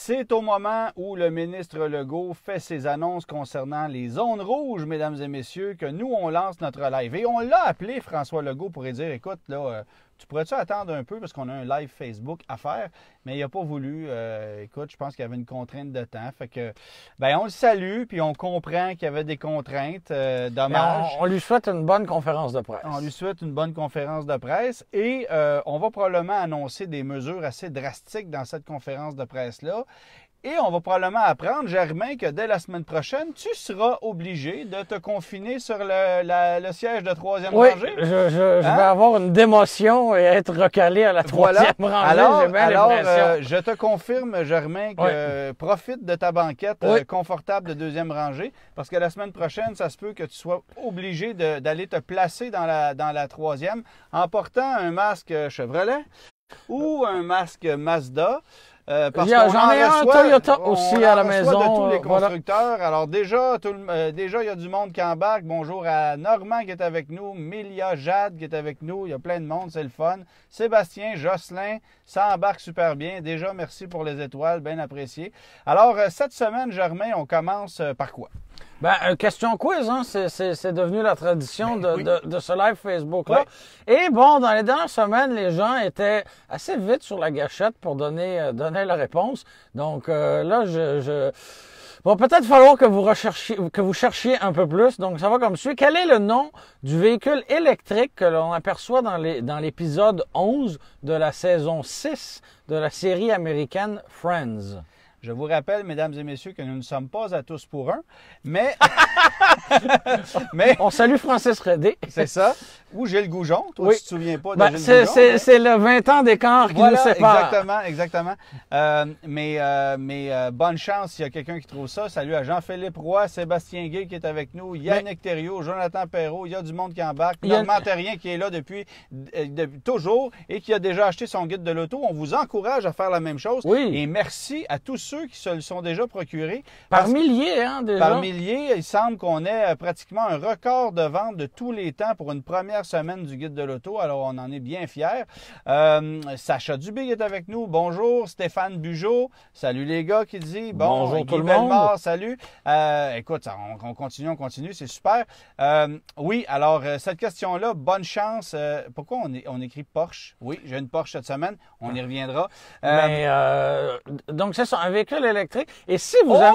C'est au moment où le ministre Legault fait ses annonces concernant les zones rouges, mesdames et messieurs, que nous, on lance notre live. Et on l'a appelé, François Legault, pour lui dire, écoute, là, tu pourrais-tu attendre un peu parce qu'on a un live Facebook à faire, mais il n'a pas voulu. Écoute, je pense qu'il y avait une contrainte de temps. Fait que, ben, on le salue, puis on comprend qu'il y avait des contraintes. Dommage. On lui souhaite une bonne conférence de presse. On lui souhaite une bonne conférence de presse et on va probablement annoncer des mesures assez drastiques dans cette conférence de presse-là. Et on va probablement apprendre, Germain, que dès la semaine prochaine, tu seras obligé de te confiner sur le siège de troisième rangée. Oui, je vais avoir une démotion et être recalé à la troisième rangée. J'ai bien l'impression. Je te confirme, Germain, que profite de ta banquette confortable de deuxième rangée, parce que la semaine prochaine, ça se peut que tu sois obligé d'aller te placer dans la troisième en portant un masque Chevrolet ou un masque Mazda. J'en ai un Toyota aussi à la maison. De tous les constructeurs. Alors déjà, il y a du monde qui embarque. Bonjour à Normand qui est avec nous, Milia, Jade qui est avec nous. Il y a plein de monde, c'est le fun. Sébastien, Jocelyn, ça embarque super bien. Déjà, merci pour les étoiles, bien apprécié. Alors, cette semaine, Germain, on commence par quoi? Ben, question quiz, hein? C'est devenu la tradition de ce live Facebook-là. Et bon, dans les dernières semaines, les gens étaient assez vite sur la gâchette pour donner la réponse. Donc là, va peut-être falloir que vous cherchiez un peu plus. Donc, ça va comme suit. Quel est le nom du véhicule électrique que l'on aperçoit dans l'épisode 11 de la saison 6 de la série américaine Friends? Je vous rappelle, mesdames et messieurs, que nous ne sommes pas à tous pour un, mais... On salue Francis Redé. C'est ça. Ou Gilles Goujon. Toi, tu te souviens pas de Gilles Goujon? C'est le 20 ans d'écart qui nous sépare. Exactement. Mais bonne chance s'il y a quelqu'un qui trouve ça. Salut à Jean-Philippe Roy, Sébastien Gay qui est avec nous, Yannick Thériaut, Jonathan Perrault. Il y a du monde qui embarque. Normand Terrien qui est là depuis toujours et qui a déjà acheté son guide de l'auto. On vous encourage à faire la même chose. Oui. Et merci à tous ceux qui se le sont déjà procurés. Par milliers, hein, déjà. Par milliers. Il semble qu'on ait pratiquement un record de vente de tous les temps pour une première semaine du guide de l'auto. Alors, on en est bien fiers. Sacha Dubé est avec nous. Bonjour. Stéphane Bugeaud. Salut les gars qui dit. Bonjour tout le monde. Salut. Écoute, on continue. C'est super. Oui, alors, cette question-là, bonne chance. Pourquoi on écrit Porsche? Oui, j'ai une Porsche cette semaine. On y reviendra. Donc, c'est ça, un véhicule électrique. Et si vous avez...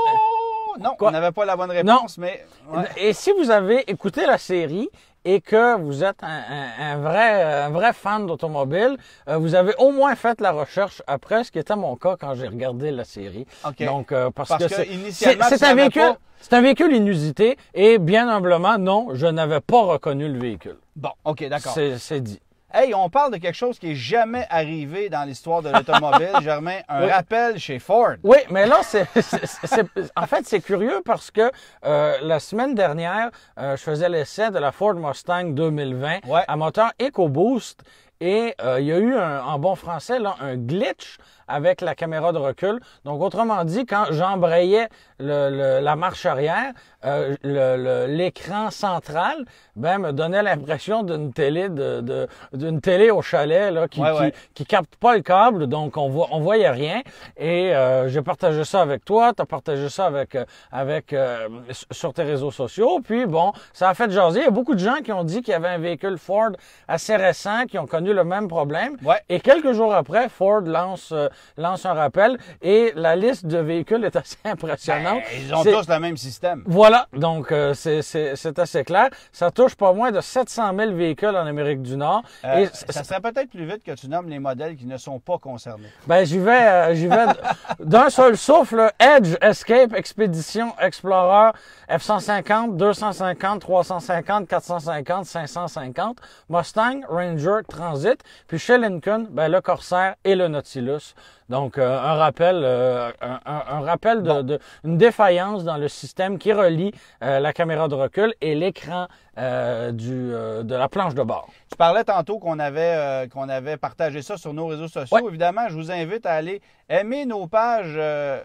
Non, on n'avait pas la bonne réponse, mais... Ouais. Et si vous avez écouté la série et que vous êtes un vrai fan d'automobile, vous avez au moins fait la recherche après, ce qui était mon cas quand j'ai regardé la série. Okay. Donc, parce que c'est un véhicule inusité et bien humblement, non, je n'avais pas reconnu le véhicule. Bon, OK, d'accord. C'est dit. Hey, on parle de quelque chose qui n'est jamais arrivé dans l'histoire de l'automobile, Germain, un rappel chez Ford. Oui, mais là, en fait, c'est curieux parce que la semaine dernière, je faisais l'essai de la Ford Mustang 2020 à moteur EcoBoost et il y a eu, en bon français, là, un glitch avec la caméra de recul. Donc, autrement dit, quand j'embrayais la marche arrière, l'écran central me donnait l'impression d'une télé d'une télé au chalet là, qui capte pas le câble, donc on voyait rien. Et j'ai partagé ça avec toi, tu as partagé ça sur tes réseaux sociaux. Puis bon, ça a fait jaser. Il y a beaucoup de gens qui ont dit qu'il y avait un véhicule Ford assez récent qui ont connu le même problème. Et quelques jours après, Ford lance un rappel et la liste de véhicules est assez impressionnante. Ils ont tous le même système. Voilà, donc c'est assez clair. Ça touche pas moins de 700 000 véhicules en Amérique du Nord. Ça serait peut-être plus vite que tu nommes les modèles qui ne sont pas concernés. Ben, j'y vais d'un seul souffle. Edge, Escape, Expedition, Explorer, F-150, 250, 350, 450, 550, Mustang, Ranger, Transit, puis chez Lincoln, le Corsair et le Nautilus. Donc, un rappel une défaillance dans le système qui relie la caméra de recul et l'écran de la planche de bord. Tu parlais tantôt qu'on avait partagé ça sur nos réseaux sociaux. Évidemment, je vous invite à aller aimer nos pages,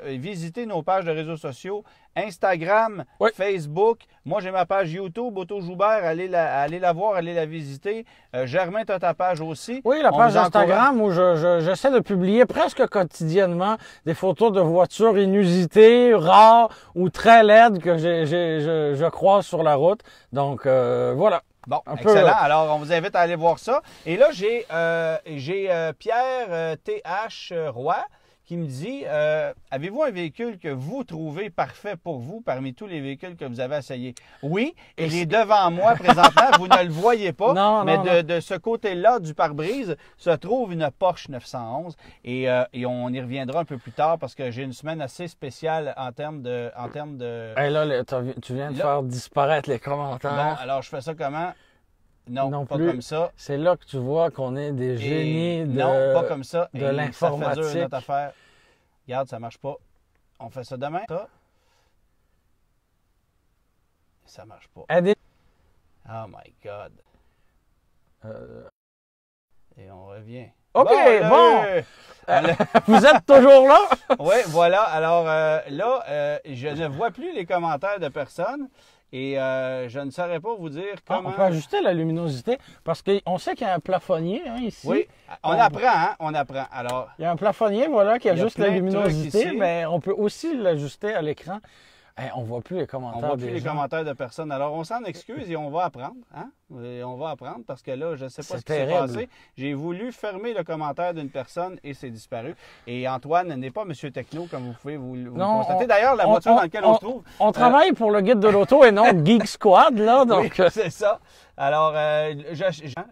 visiter nos pages de réseaux sociaux, Instagram, Facebook. Moi, j'ai ma page YouTube, Auto Joubert. Allez la voir, allez la visiter. Germain, tu as ta page aussi. Oui, la page Instagram où j'essaie de publier presque quotidiennement des photos de voitures inusitées, rares ou très laides que je croise sur la route. Donc, voilà. Bon, excellent. Alors, on vous invite à aller voir ça. Et là, j'ai Pierre TH Roy qui me dit, avez-vous un véhicule que vous trouvez parfait pour vous parmi tous les véhicules que vous avez essayés? Oui, il est devant moi présentement, vous ne le voyez pas, mais de ce côté-là du pare-brise se trouve une Porsche 911 et on y reviendra un peu plus tard parce que j'ai une semaine assez spéciale en termes de... Hey, là, tu viens de faire disparaître les commentaires. Bon, alors je fais ça comment? Non, pas comme ça. C'est là que tu vois qu'on est des génies non, pas comme ça. De l'informatique. Ça fait dur, notre affaire. Regarde, ça marche pas. On fait ça demain. Ça marche pas. Oh my God. Et on revient. OK, bon. Vous êtes toujours là? Oui, voilà. Alors là, je ne vois plus les commentaires de personne. Et je ne saurais pas vous dire comment... On peut ajuster la luminosité parce qu'on sait qu'il y a un plafonnier ici. Oui, on apprend, hein? On apprend. Alors, il y a un plafonnier, voilà, qui ajuste la luminosité, mais on peut aussi l'ajuster à l'écran. Hey, on ne voit plus les commentaires. On ne voit plus les commentaires de personne. Alors, on s'en excuse et on va apprendre. Hein? Et on va apprendre parce que là, je ne sais pas ce qui s'est passé. J'ai voulu fermer le commentaire d'une personne et c'est disparu. Et Antoine n'est pas Monsieur Techno, comme vous pouvez vous constater. D'ailleurs, la voiture dans laquelle on se trouve... On travaille pour le guide de l'auto et non Geek Squad, là. Donc... Oui, c'est ça. Alors,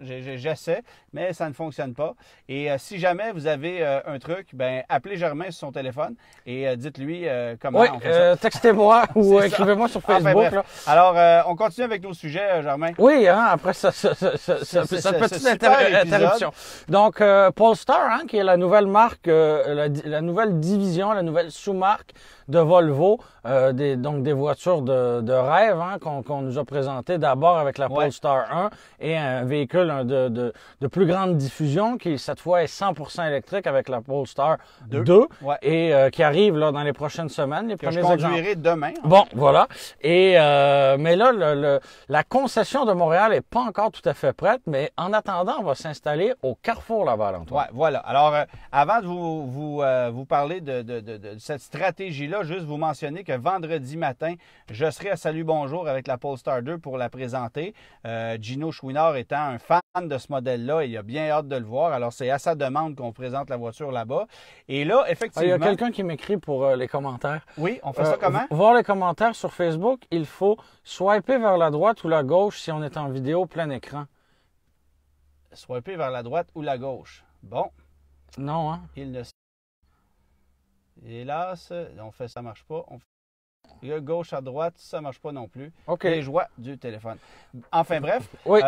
j'essaie, mais ça ne fonctionne pas. Et si jamais vous avez un truc, ben appelez Germain sur son téléphone et dites-lui comment on fait ça. Textez-moi ou écrivez-moi sur Facebook. Enfin, alors, on continue avec nos sujets, Germain. Oui, hein, après cette petite interruption. Donc, Polestar, hein, qui est la nouvelle marque, la nouvelle division, la nouvelle sous-marque de Volvo, donc des voitures de rêve, hein, qu'on nous a présenté d'abord avec la Polestar 1 et un véhicule de plus grande diffusion qui cette fois est 100% électrique avec la Polestar 2 et qui arrive là dans les prochaines semaines. Les premiers je conduirai demain. Bon, voilà. Et mais là, la concession de Montréal est pas encore tout à fait prête, mais en attendant, on va s'installer au Carrefour Laval, Antoine. Ouais, voilà. Alors, avant de vous parler de cette stratégie-là, juste vous mentionner que vendredi matin, je serai à Salut Bonjour avec la Polestar 2 pour la présenter. Gino Chouinard étant un fan de ce modèle-là, il a bien hâte de le voir. Alors, c'est à sa demande qu'on présente la voiture là-bas. Et là, effectivement... Il y a quelqu'un qui m'écrit pour les commentaires. Oui, on fait ça comment? Voir les commentaires sur Facebook, il faut swiper vers la droite ou la gauche si on est en vidéo plein écran. Swiper vers la droite ou la gauche. Bon. Non, hein? Il ne... Hélas, on fait ça marche pas. Gauche à droite, ça marche pas non plus. OK. Les joies du téléphone. Enfin bref. Oui.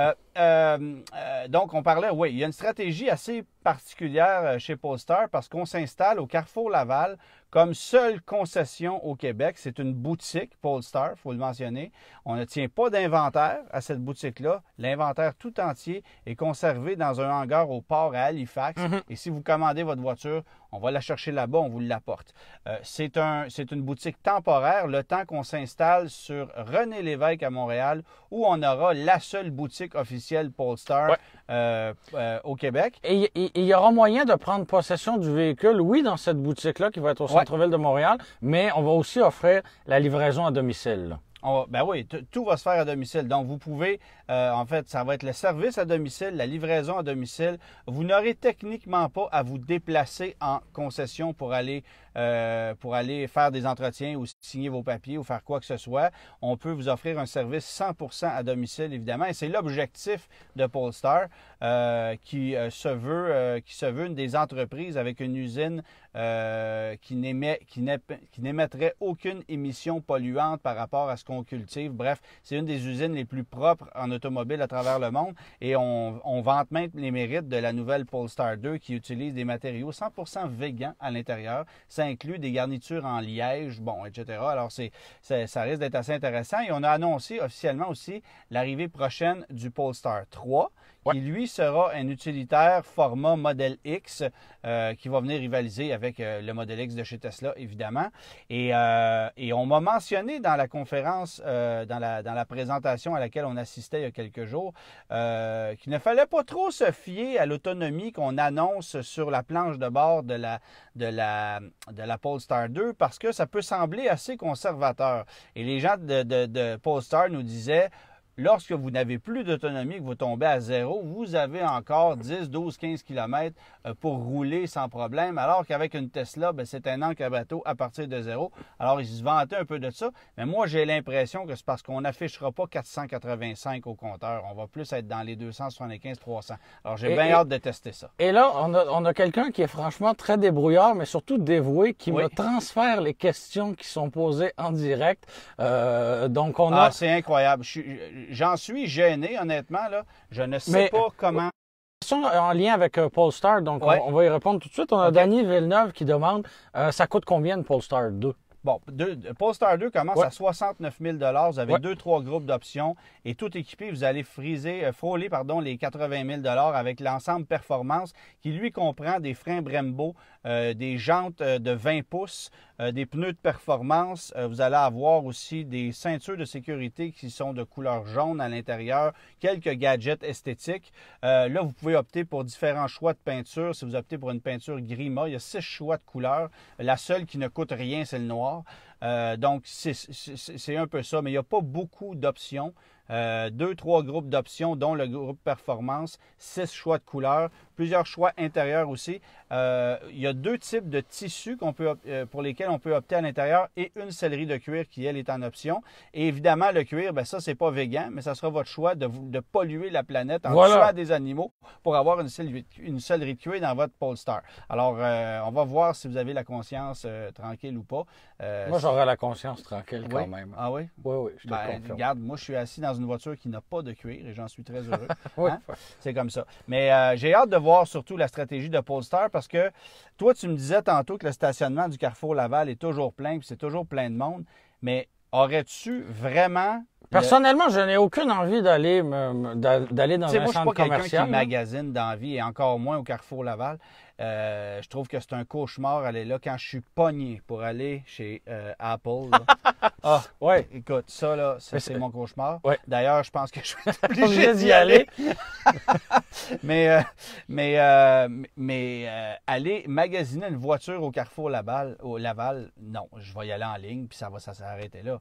Donc on parlait, oui, il y a une stratégie assez particulière chez Polestar parce qu'on s'installe au Carrefour Laval comme seule concession au Québec. C'est une boutique Polestar, il faut le mentionner. On ne tient pas d'inventaire à cette boutique-là. L'inventaire tout entier est conservé dans un hangar au port à Halifax. Et si vous commandez votre voiture, on va la chercher là-bas, on vous l'apporte. C'est une boutique temporaire, le temps qu'on s'installe sur René Lévesque à Montréal, où on aura la seule boutique officielle Polestar au Québec. Et il y aura moyen de prendre possession du véhicule, oui, dans cette boutique-là qui va être au centre-ville de Montréal, mais on va aussi offrir la livraison à domicile. Ben oui, tout va se faire à domicile. Donc, vous pouvez, en fait, ça va être le service à domicile, la livraison à domicile. Vous n'aurez techniquement pas à vous déplacer en concession pour aller faire des entretiens ou signer vos papiers ou faire quoi que ce soit. On peut vous offrir un service 100% à domicile, évidemment. Et c'est l'objectif de Polestar qui se veut une des entreprises avec une usine qui n'émettrait aucune émission polluante par rapport à ce qu'on cultive. Bref, c'est une des usines les plus propres en automobile à travers le monde et on vante même les mérites de la nouvelle Polestar 2 qui utilise des matériaux 100% végans à l'intérieur. Ça inclut des garnitures en liège, bon, etc. Alors, ça risque d'être assez intéressant et on a annoncé officiellement aussi l'arrivée prochaine du Polestar 3 qui lui sera un utilitaire format Model X qui va venir rivaliser avec le Model X de chez Tesla, évidemment. Et on m'a mentionné dans la conférence, dans la présentation à laquelle on assistait il y a quelques jours, qu'il ne fallait pas trop se fier à l'autonomie qu'on annonce sur la planche de bord de la Polestar 2 parce que ça peut sembler assez conservateur. Et les gens de Polestar nous disaient, lorsque vous n'avez plus d'autonomie, que vous tombez à zéro, vous avez encore 10, 12, 15 km pour rouler sans problème, alors qu'avec une Tesla, c'est un encre à bateau à partir de zéro. Alors, ils se vantaient un peu de ça, mais moi, j'ai l'impression que c'est parce qu'on n'affichera pas 485 au compteur. On va plus être dans les 275, 300. Alors, j'ai bien hâte de tester ça. Et là, on a quelqu'un qui est franchement très débrouillard, mais surtout dévoué, qui me transfère les questions qui sont posées en direct. Donc, on a... Ah, c'est incroyable. J'en suis gêné, honnêtement. Là. Je ne sais pas comment... En lien avec Polestar, donc on va y répondre tout de suite. On a Danny Villeneuve qui demande ça coûte combien une Polestar 2? Bon, Polestar 2 commence à 69 000 $. Vous avez 2-3 groupes d'options et tout équipé, vous allez frôler les 80 000 $ avec l'ensemble performance qui, lui, comprend des freins Brembo, des jantes de 20 pouces, des pneus de performance. Vous allez avoir aussi des ceintures de sécurité qui sont de couleur jaune à l'intérieur, quelques gadgets esthétiques. Là, vous pouvez opter pour différents choix de peinture. Si vous optez pour une peinture Grima, il y a 6 choix de couleurs. La seule qui ne coûte rien, c'est le noir. Donc, c'est un peu ça, mais il n'y a pas beaucoup d'options. 2-3 groupes d'options, dont le groupe performance, 6 choix de couleurs, plusieurs choix intérieurs aussi. Il y a 2 types de tissus pour lesquels on peut opter à l'intérieur et une sellerie de cuir qui, elle, est en option. Et évidemment, le cuir, ça, c'est pas végan, mais ça sera votre choix de polluer la planète en tuant des animaux pour avoir une sellerie de cuir dans votre Polestar. Alors, on va voir si vous avez la conscience tranquille ou pas. Moi, j'aurai la conscience tranquille quand même. Ah oui? Oui, je te confirme. Regarde, moi, je suis assis dans une voiture qui n'a pas de cuir et j'en suis très heureux. C'est comme ça. Mais j'ai hâte de voir surtout la stratégie de Polestar parce que toi, tu me disais tantôt que le stationnement du Carrefour Laval est toujours plein puis c'est toujours plein de monde. Mais aurais-tu vraiment... Personnellement, je n'ai aucune envie d'aller dans un centre commercial. Moi, je ne suis pas quelqu'un qui magasine dans la vie et encore moins au Carrefour Laval. Je trouve que c'est un cauchemar aller là quand je suis pogné pour aller chez Apple. Écoute, ça, là, c'est mon cauchemar. Ouais. D'ailleurs, je pense que je vais être obligé d'y aller. mais aller magasiner une voiture au Carrefour Laval, non, je vais y aller en ligne, puis ça s'est arrêté là.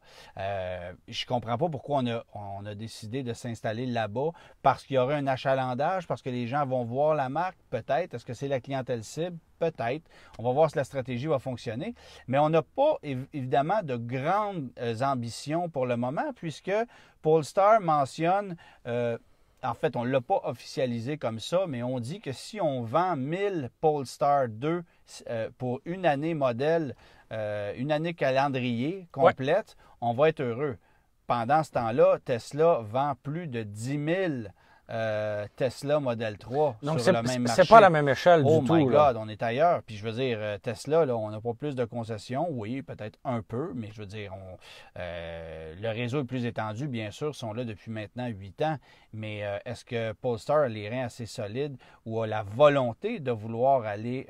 Je comprends pas pourquoi on a décidé de s'installer là-bas, parce qu'il y aurait un achalandage, parce que les gens vont voir la marque, peut-être. Est-ce que c'est la clientèle cible? Peut-être. On va voir si la stratégie va fonctionner. Mais on n'a pas, évidemment, de grandes ambitions pour le moment, puisque Polestar mentionne... en fait, on ne l'a pas officialisé comme ça, mais on dit que si on vend 1000 Polestar 2 pour une année modèle, une année calendrier complète, on va être heureux. Pendant ce temps-là, Tesla vend plus de 10 000 Tesla Model 3 donc sur le même marché. C'est pas la même échelle du tout. Oh my God, on est ailleurs. Puis je veux dire, Tesla, là, on n'a pas plus de concessions. Oui, peut-être un peu, mais je veux dire, le réseau est plus étendu, bien sûr, sont là depuis maintenant 8 ans. Mais est-ce que Polestar a les reins assez solides ou a la volonté de vouloir aller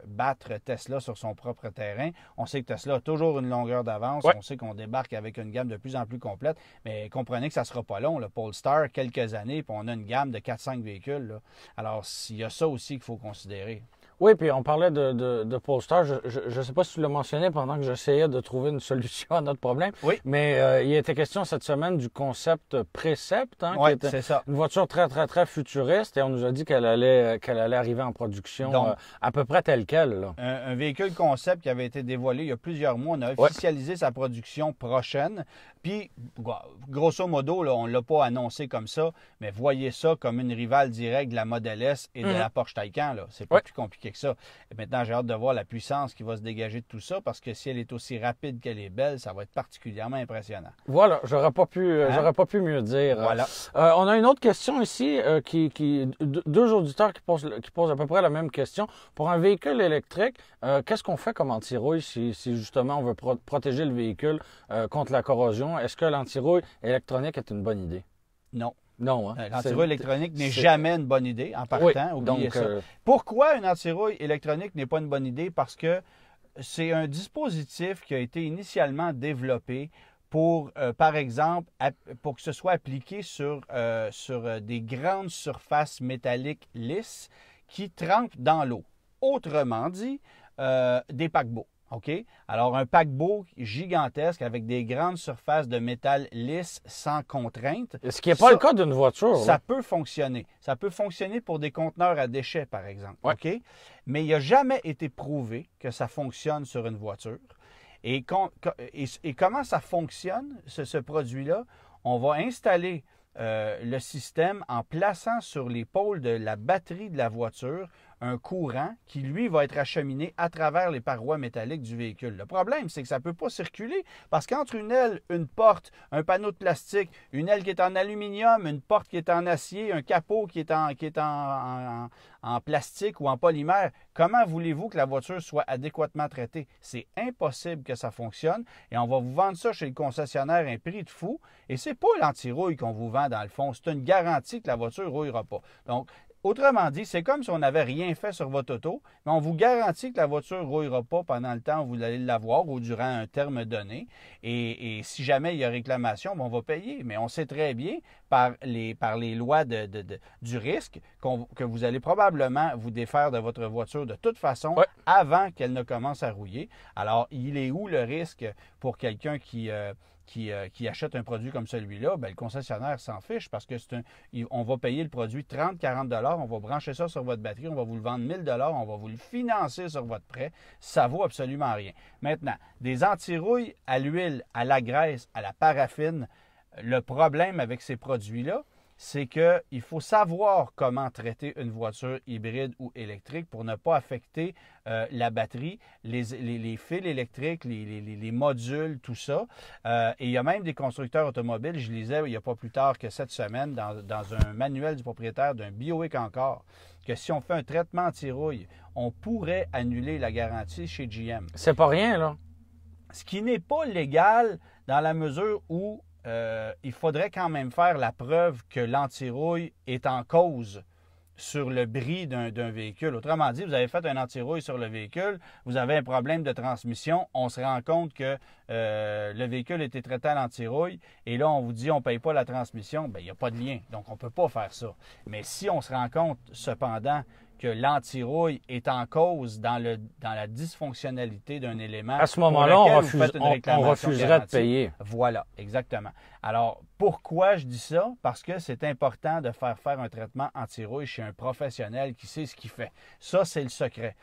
battre Tesla sur son propre terrain? On sait que Tesla a toujours une longueur d'avance. Ouais. On sait qu'on débarque avec une gamme de plus en plus complète. Mais comprenez que ça ne sera pas long. Le Polestar, quelques années, puis on a une gamme de 4-5 véhicules. Là. Alors, il y a ça aussi qu'il faut considérer. Oui, puis on parlait de Polestar. Je ne sais pas si tu l'as mentionné pendant que j'essayais de trouver une solution à notre problème. Oui. Mais il était question cette semaine du concept Precept, qui était c'est ça. Une voiture très, très, très futuriste. Et on nous a dit qu'elle allait arriver en production donc, à peu près telle quelle. Là. Un véhicule concept qui avait été dévoilé il y a plusieurs mois. On a officialisé sa production prochaine. Puis, grosso modo, là, on ne l'a pas annoncé comme ça, mais voyez ça comme une rivale directe de la Model S et de la Porsche Taycan. C'est pas plus compliqué que ça. Et maintenant, j'ai hâte de voir la puissance qui va se dégager de tout ça, parce que si elle est aussi rapide qu'elle est belle, ça va être particulièrement impressionnant. Voilà, j'aurais pas pu mieux dire. Voilà. On a une autre question ici, deux auditeurs qui posent à peu près la même question. Pour un véhicule électrique, qu'est-ce qu'on fait comme anti-rouille si justement on veut protéger le véhicule contre la corrosion? Est-ce que l'anti-rouille électronique est une bonne idée? Non. Non. Hein? L'antirouille électronique n'est jamais une bonne idée en partant. Oui, oubliez donc, ça. Pourquoi une antirouille électronique n'est pas une bonne idée? Parce que c'est un dispositif qui a été initialement développé pour, par exemple, pour que ce soit appliqué sur des grandes surfaces métalliques lisses qui trempent dans l'eau. Autrement dit, des paquebots. OK? Alors, un paquebot gigantesque avec des grandes surfaces de métal lisse sans contrainte. Ce qui n'est pas le cas d'une voiture. Ça peut fonctionner. Ça peut fonctionner pour des conteneurs à déchets, par exemple. Ouais. OK? Mais il n'a jamais été prouvé que ça fonctionne sur une voiture. Et comment ça fonctionne, ce produit-là? On va installer le système en plaçant sur l'épaule de la batterie de la voiture un courant qui, lui, va être acheminé à travers les parois métalliques du véhicule. Le problème, c'est que ça ne peut pas circuler parce qu'entre une aile, une porte, un panneau de plastique, une aile qui est en aluminium, une porte qui est en acier, un capot qui est en plastique ou en polymère, comment voulez-vous que la voiture soit adéquatement traitée? C'est impossible que ça fonctionne et on va vous vendre ça chez le concessionnaire à un prix de fou et c'est pas l'anti-rouille qu'on vous vend dans le fond, c'est une garantie que la voiture ne rouillera pas. Donc, autrement dit, c'est comme si on n'avait rien fait sur votre auto, mais on vous garantit que la voiture ne rouillera pas pendant le temps où vous allez l'avoir ou durant un terme donné. Et si jamais il y a réclamation, on va payer. Mais on sait très bien, par les lois du risque, que vous allez probablement vous défaire de votre voiture de toute façon avant qu'elle ne commence à rouiller. Alors, il est où le risque pour quelqu'un qui achète un produit comme celui-là? Bien, le concessionnaire s'en fiche parce que on va payer le produit 30-40 $, on va brancher ça sur votre batterie, on va vous le vendre 1000 $, on va vous le financer sur votre prêt. Ça vaut absolument rien. Maintenant, des antirouilles à l'huile, à la graisse, à la paraffine, le problème avec ces produits-là, c'est qu'il faut savoir comment traiter une voiture hybride ou électrique pour ne pas affecter la batterie, les fils électriques, les modules, tout ça. Et il y a même des constructeurs automobiles, je lisais il n'y a pas plus tard que cette semaine, dans un manuel du propriétaire d'un Buick encore, que si on fait un traitement anti-rouille, on pourrait annuler la garantie chez GM. C'est pas rien, là. Ce qui n'est pas légal dans la mesure où il faudrait quand même faire la preuve que l'antirouille est en cause sur le bris d'un véhicule. Autrement dit, vous avez fait un antirouille sur le véhicule, vous avez un problème de transmission, on se rend compte que le véhicule a été traité à l'antirouille et là, on vous dit on ne paye pas la transmission, bien, il n'y a pas de lien, donc on ne peut pas faire ça. Mais si on se rend compte, cependant, que l'antirouille est en cause dans la dysfonctionnalité d'un élément. À ce moment-là, on refuserait de payer. Voilà, exactement. Alors, pourquoi je dis ça? Parce que c'est important de faire un traitement anti-rouille chez un professionnel qui sait ce qu'il fait. Ça, c'est le secret.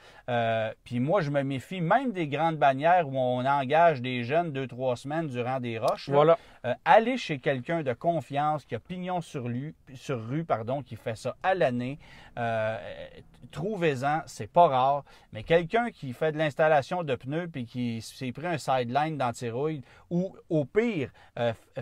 Puis moi, je me méfie même des grandes bannières où on engage des jeunes 2-3 semaines durant des roches. Voilà. Allez chez quelqu'un de confiance qui a pignon sur rue, qui fait ça à l'année. Trouvez-en, c'est pas rare, mais quelqu'un qui fait de l'installation de pneus puis qui s'est pris un sideline d'antirouille ou au pire,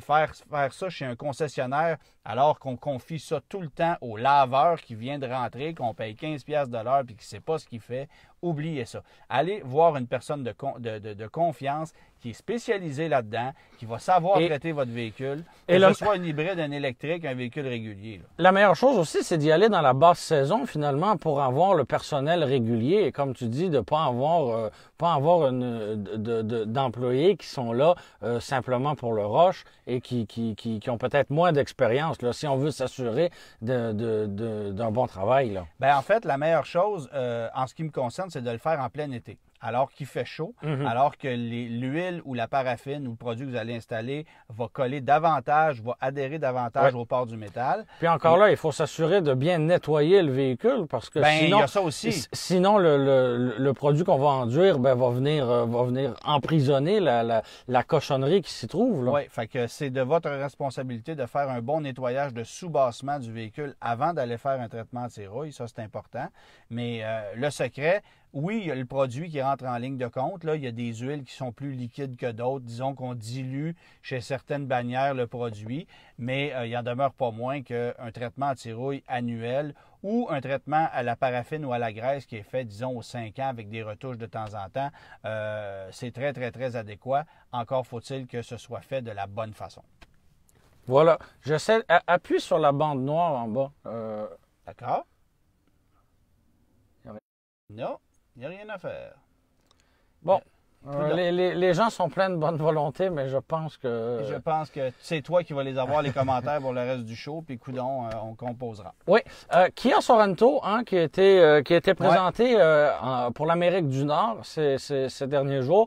faire ça chez un concessionnaire alors qu'on confie ça tout le temps au laveur qui vient de rentrer, qu'on paye 15$ de l'heure puis qui ne sait pas ce qu'il fait, oubliez ça. Allez voir une personne de confiance qui est spécialisée là-dedans, qui va savoir traiter votre véhicule, que ce soit un hybride, un électrique, un véhicule régulier. Là. La meilleure chose aussi, c'est d'y aller dans la basse saison, finalement, pour avoir le personnel régulier et, comme tu dis, de ne pas avoir d'employés qui sont là simplement pour le rush et qui ont peut-être moins d'expérience, là, si on veut s'assurer d'un bon travail. Là. Bien, en fait, la meilleure chose, en ce qui me concerne, c'est de le faire en plein été. Alors qu'il fait chaud, alors que l'huile ou la paraffine ou le produit que vous allez installer va coller davantage, va adhérer davantage au port du métal. Puis encore là, il faut s'assurer de bien nettoyer le véhicule parce que sinon, il y a ça aussi. Sinon le produit qu'on va enduire va venir emprisonner la cochonnerie qui s'y trouve. Oui, fait que c'est de votre responsabilité de faire un bon nettoyage de sous-bassement du véhicule avant d'aller faire un traitement anti-rouille. Ça, c'est important. Mais le secret, oui, il y a le produit qui rentre en ligne de compte. Là, il y a des huiles qui sont plus liquides que d'autres. Disons qu'on dilue chez certaines bannières le produit, mais il en demeure pas moins qu'un traitement anti-rouille annuel ou un traitement à la paraffine ou à la graisse qui est fait, disons, aux 5 ans avec des retouches de temps en temps, c'est très, très, très adéquat. Encore faut-il que ce soit fait de la bonne façon. Voilà. J'essaie. Appuie sur la bande noire en bas. D'accord. Non, il n'y a rien à faire. Bon. Les gens sont pleins de bonne volonté, mais je pense que... Je pense que c'est toi qui vas les avoir, les commentaires pour le reste du show, puis coudonc, on composera. Oui. Kia Sorento, hein, qui a été présenté pour l'Amérique du Nord ces derniers jours.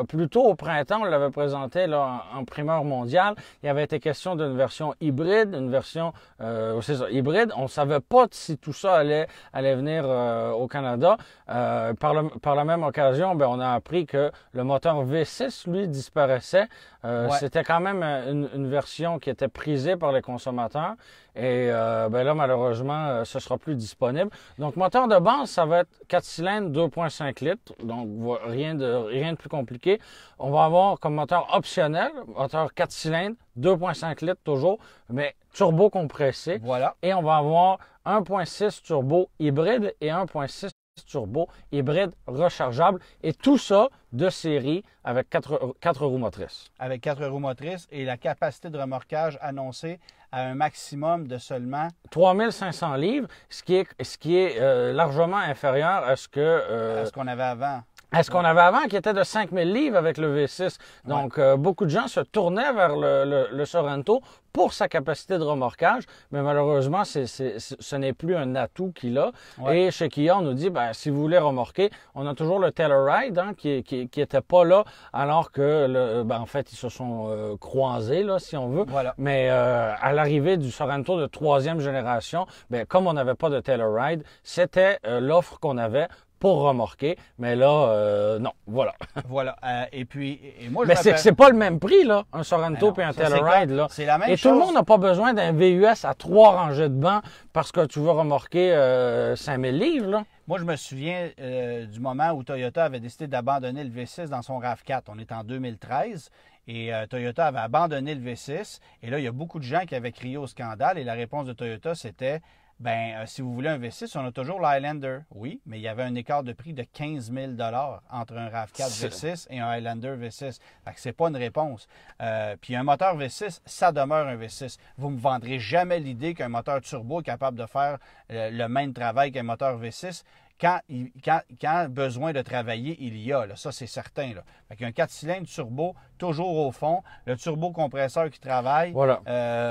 Plus tôt au printemps, on l'avait présenté là, en primeur mondiale. Il y avait été question d'une version hybride, une version hybride. On ne savait pas si tout ça allait venir au Canada. Par la même occasion, on a appris que le moteur V6, lui, disparaissait. C'était quand même une version qui était prisée par les consommateurs. Et là, malheureusement, ce sera plus disponible. Donc, moteur de base, ça va être 4 cylindres, 2,5 litres. Donc, rien de plus compliqué. On va avoir comme moteur optionnel, moteur 4 cylindres, 2,5 litres toujours, mais turbo compressé. Voilà. Et on va avoir 1,6 turbo hybride et 1,6 turbo hybride rechargeable. Et tout ça de série avec 4 roues motrices. Avec 4 roues motrices et la capacité de remorquage annoncée à un maximum de seulement 3500 livres, ce qui est largement inférieur à ce qu'on avait avant. À ce qu'on avait avant, qui était de 5000 livres avec le V6. Donc, beaucoup de gens se tournaient vers le Sorento pour sa capacité de remorquage, mais malheureusement, ce n'est plus un atout qu'il a. Et chez Kia, on nous dit, si vous voulez remorquer, on a toujours le Telluride qui était pas là, alors que, en fait, ils se sont croisés, là, si on veut. Voilà. Mais à l'arrivée du Sorento de 3e génération, comme on n'avait pas de Telluride, c'était l'offre qu'on avait pour remorquer, mais là, non, voilà. Voilà. Et puis, moi, mais c'est pas le même prix, là, un Sorento et un Telluride, là. C'est la même chose. Et tout le monde n'a pas besoin d'un VUS à 3 rangées de bancs parce que tu veux remorquer 5000 livres, là. Moi, je me souviens du moment où Toyota avait décidé d'abandonner le V6 dans son RAV4. On est en 2013. Et Toyota avait abandonné le V6. Et là, il y a beaucoup de gens qui avaient crié au scandale. Et la réponse de Toyota, c'était... si vous voulez un V6, on a toujours l'Highlander. Oui, mais il y avait un écart de prix de 15 000 entre un RAV4 V6 et un Highlander V6. Fait que c'est pas une réponse. Puis un moteur V6, ça demeure un V6. Vous ne me vendrez jamais l'idée qu'un moteur turbo est capable de faire le même travail qu'un moteur V6. Quand besoin de travailler, il y a. Là, ça, c'est certain. Là. Fait qu'un 4 cylindres turbo, toujours au fond. Le turbo-compresseur qui travaille. Voilà.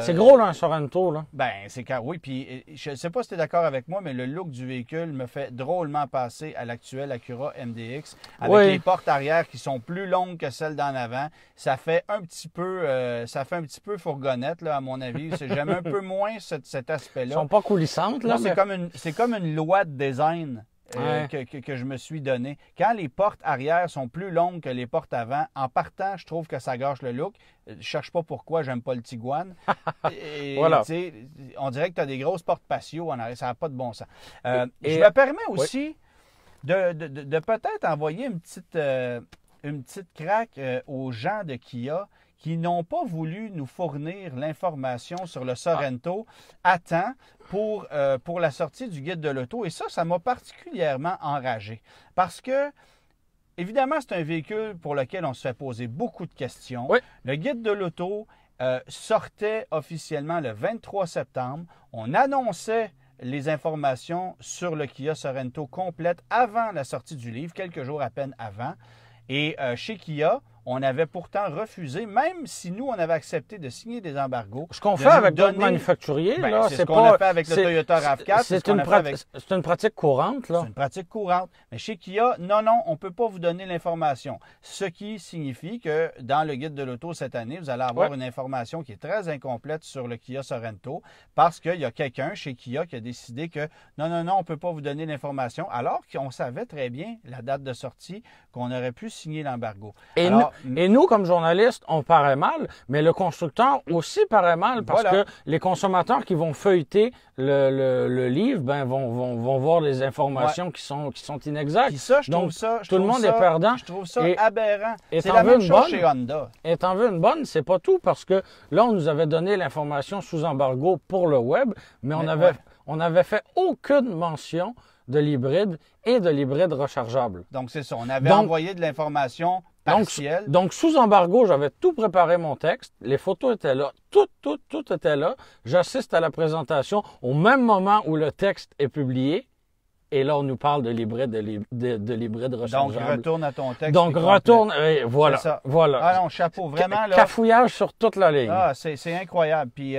C'est gros, là, un Sorento, là. C'est quand oui. Puis, je ne sais pas si tu es d'accord avec moi, mais le look du véhicule me fait drôlement passer à l'actuel Acura MDX. Avec les portes arrière qui sont plus longues que celles d'en avant. Ça fait un petit peu, fourgonnette, là, à mon avis. J'aime un peu moins cet aspect-là. Elles sont pas coulissantes, là. Non, c'est comme une loi de design. Que je me suis donné. Quand les portes arrière sont plus longues que les portes avant, en partant, je trouve que ça gâche le look. Je cherche pas pourquoi j'aime pas le Tiguan. Voilà. On dirait que tu as des grosses portes patio en arrière. Ça n'a pas de bon sens. Je me permets aussi de peut-être envoyer une petite craque aux gens de Kia qui n'ont pas voulu nous fournir l'information sur le Sorento à temps pour la sortie du guide de l'auto. Et ça m'a particulièrement enragé. Parce que, évidemment, c'est un véhicule pour lequel on se fait poser beaucoup de questions. Oui. Le guide de l'auto sortait officiellement le 23 septembre. On annonçait les informations sur le Kia Sorento complète avant la sortie du livre, quelques jours à peine avant. Et chez Kia, on avait pourtant refusé, même si nous, on avait accepté de signer des embargos. Ce qu'on fait avec d'autres manufacturiers, là, c'est ce qu'on a fait avec le Toyota RAV4. C'est une pratique courante, là. C'est une pratique courante. Mais chez Kia, non, on ne peut pas vous donner l'information. Ce qui signifie que dans le guide de l'auto cette année, vous allez avoir une information qui est très incomplète sur le Kia Sorento parce qu'il y a quelqu'un chez Kia qui a décidé que non, on ne peut pas vous donner l'information alors qu'on savait très bien la date de sortie qu'on aurait pu signer l'embargo. Et nous, comme journalistes, on paraît mal, mais le constructeur aussi paraît mal parce que les consommateurs qui vont feuilleter le livre vont voir les informations qui sont inexactes. Puis ça, tout le monde est perdant. Je trouve ça aberrant. C'est la même chose chez Honda. Et t'en veux une bonne, c'est pas tout parce que là, on nous avait donné l'information sous embargo pour le web, mais on avait fait aucune mention de l'hybride et de l'hybride rechargeable. Donc, c'est ça. On avait envoyé de l'information partielle. Donc, sous embargo, j'avais tout préparé mon texte. Les photos étaient là. Tout était là. J'assiste à la présentation au même moment où le texte est publié. Et là, on nous parle de l'hybride rechargeable. Donc, retourne à ton texte. Donc, retourne, voilà. Voilà. Ah non, chapeau, vraiment. Là, cafouillage sur toute la ligne. Ah, c'est incroyable. Puis,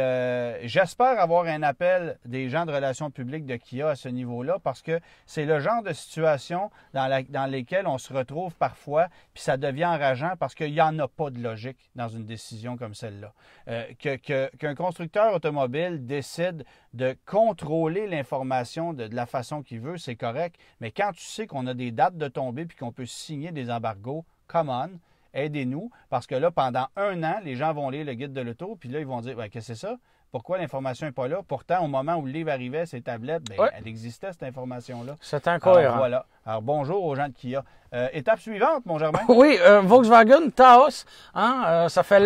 j'espère avoir un appel des gens de relations publiques de Kia à ce niveau-là, parce que c'est le genre de situation dans lesquelles on se retrouve parfois, puis ça devient enrageant parce qu'il n'y en a pas de logique dans une décision comme celle-là. Qu'un constructeur automobile décide de contrôler l'information de la façon qu'il veut, c'est correct. Mais quand tu sais qu'on a des dates de tombée puis qu'on peut signer des embargos, come on, aidez-nous. Parce que là, pendant 1 an, les gens vont lire le guide de l'auto, puis là, ils vont dire, qu'est-ce que c'est ça? Pourquoi l'information n'est pas là? Pourtant, au moment où le livre arrivait, ces tablettes, elle existait, cette information-là. C'est incohérent. Alors, voilà. Alors, bonjour aux gens de Kia. Étape suivante, mon Germain. Oui, Volkswagen Taos. Ça fait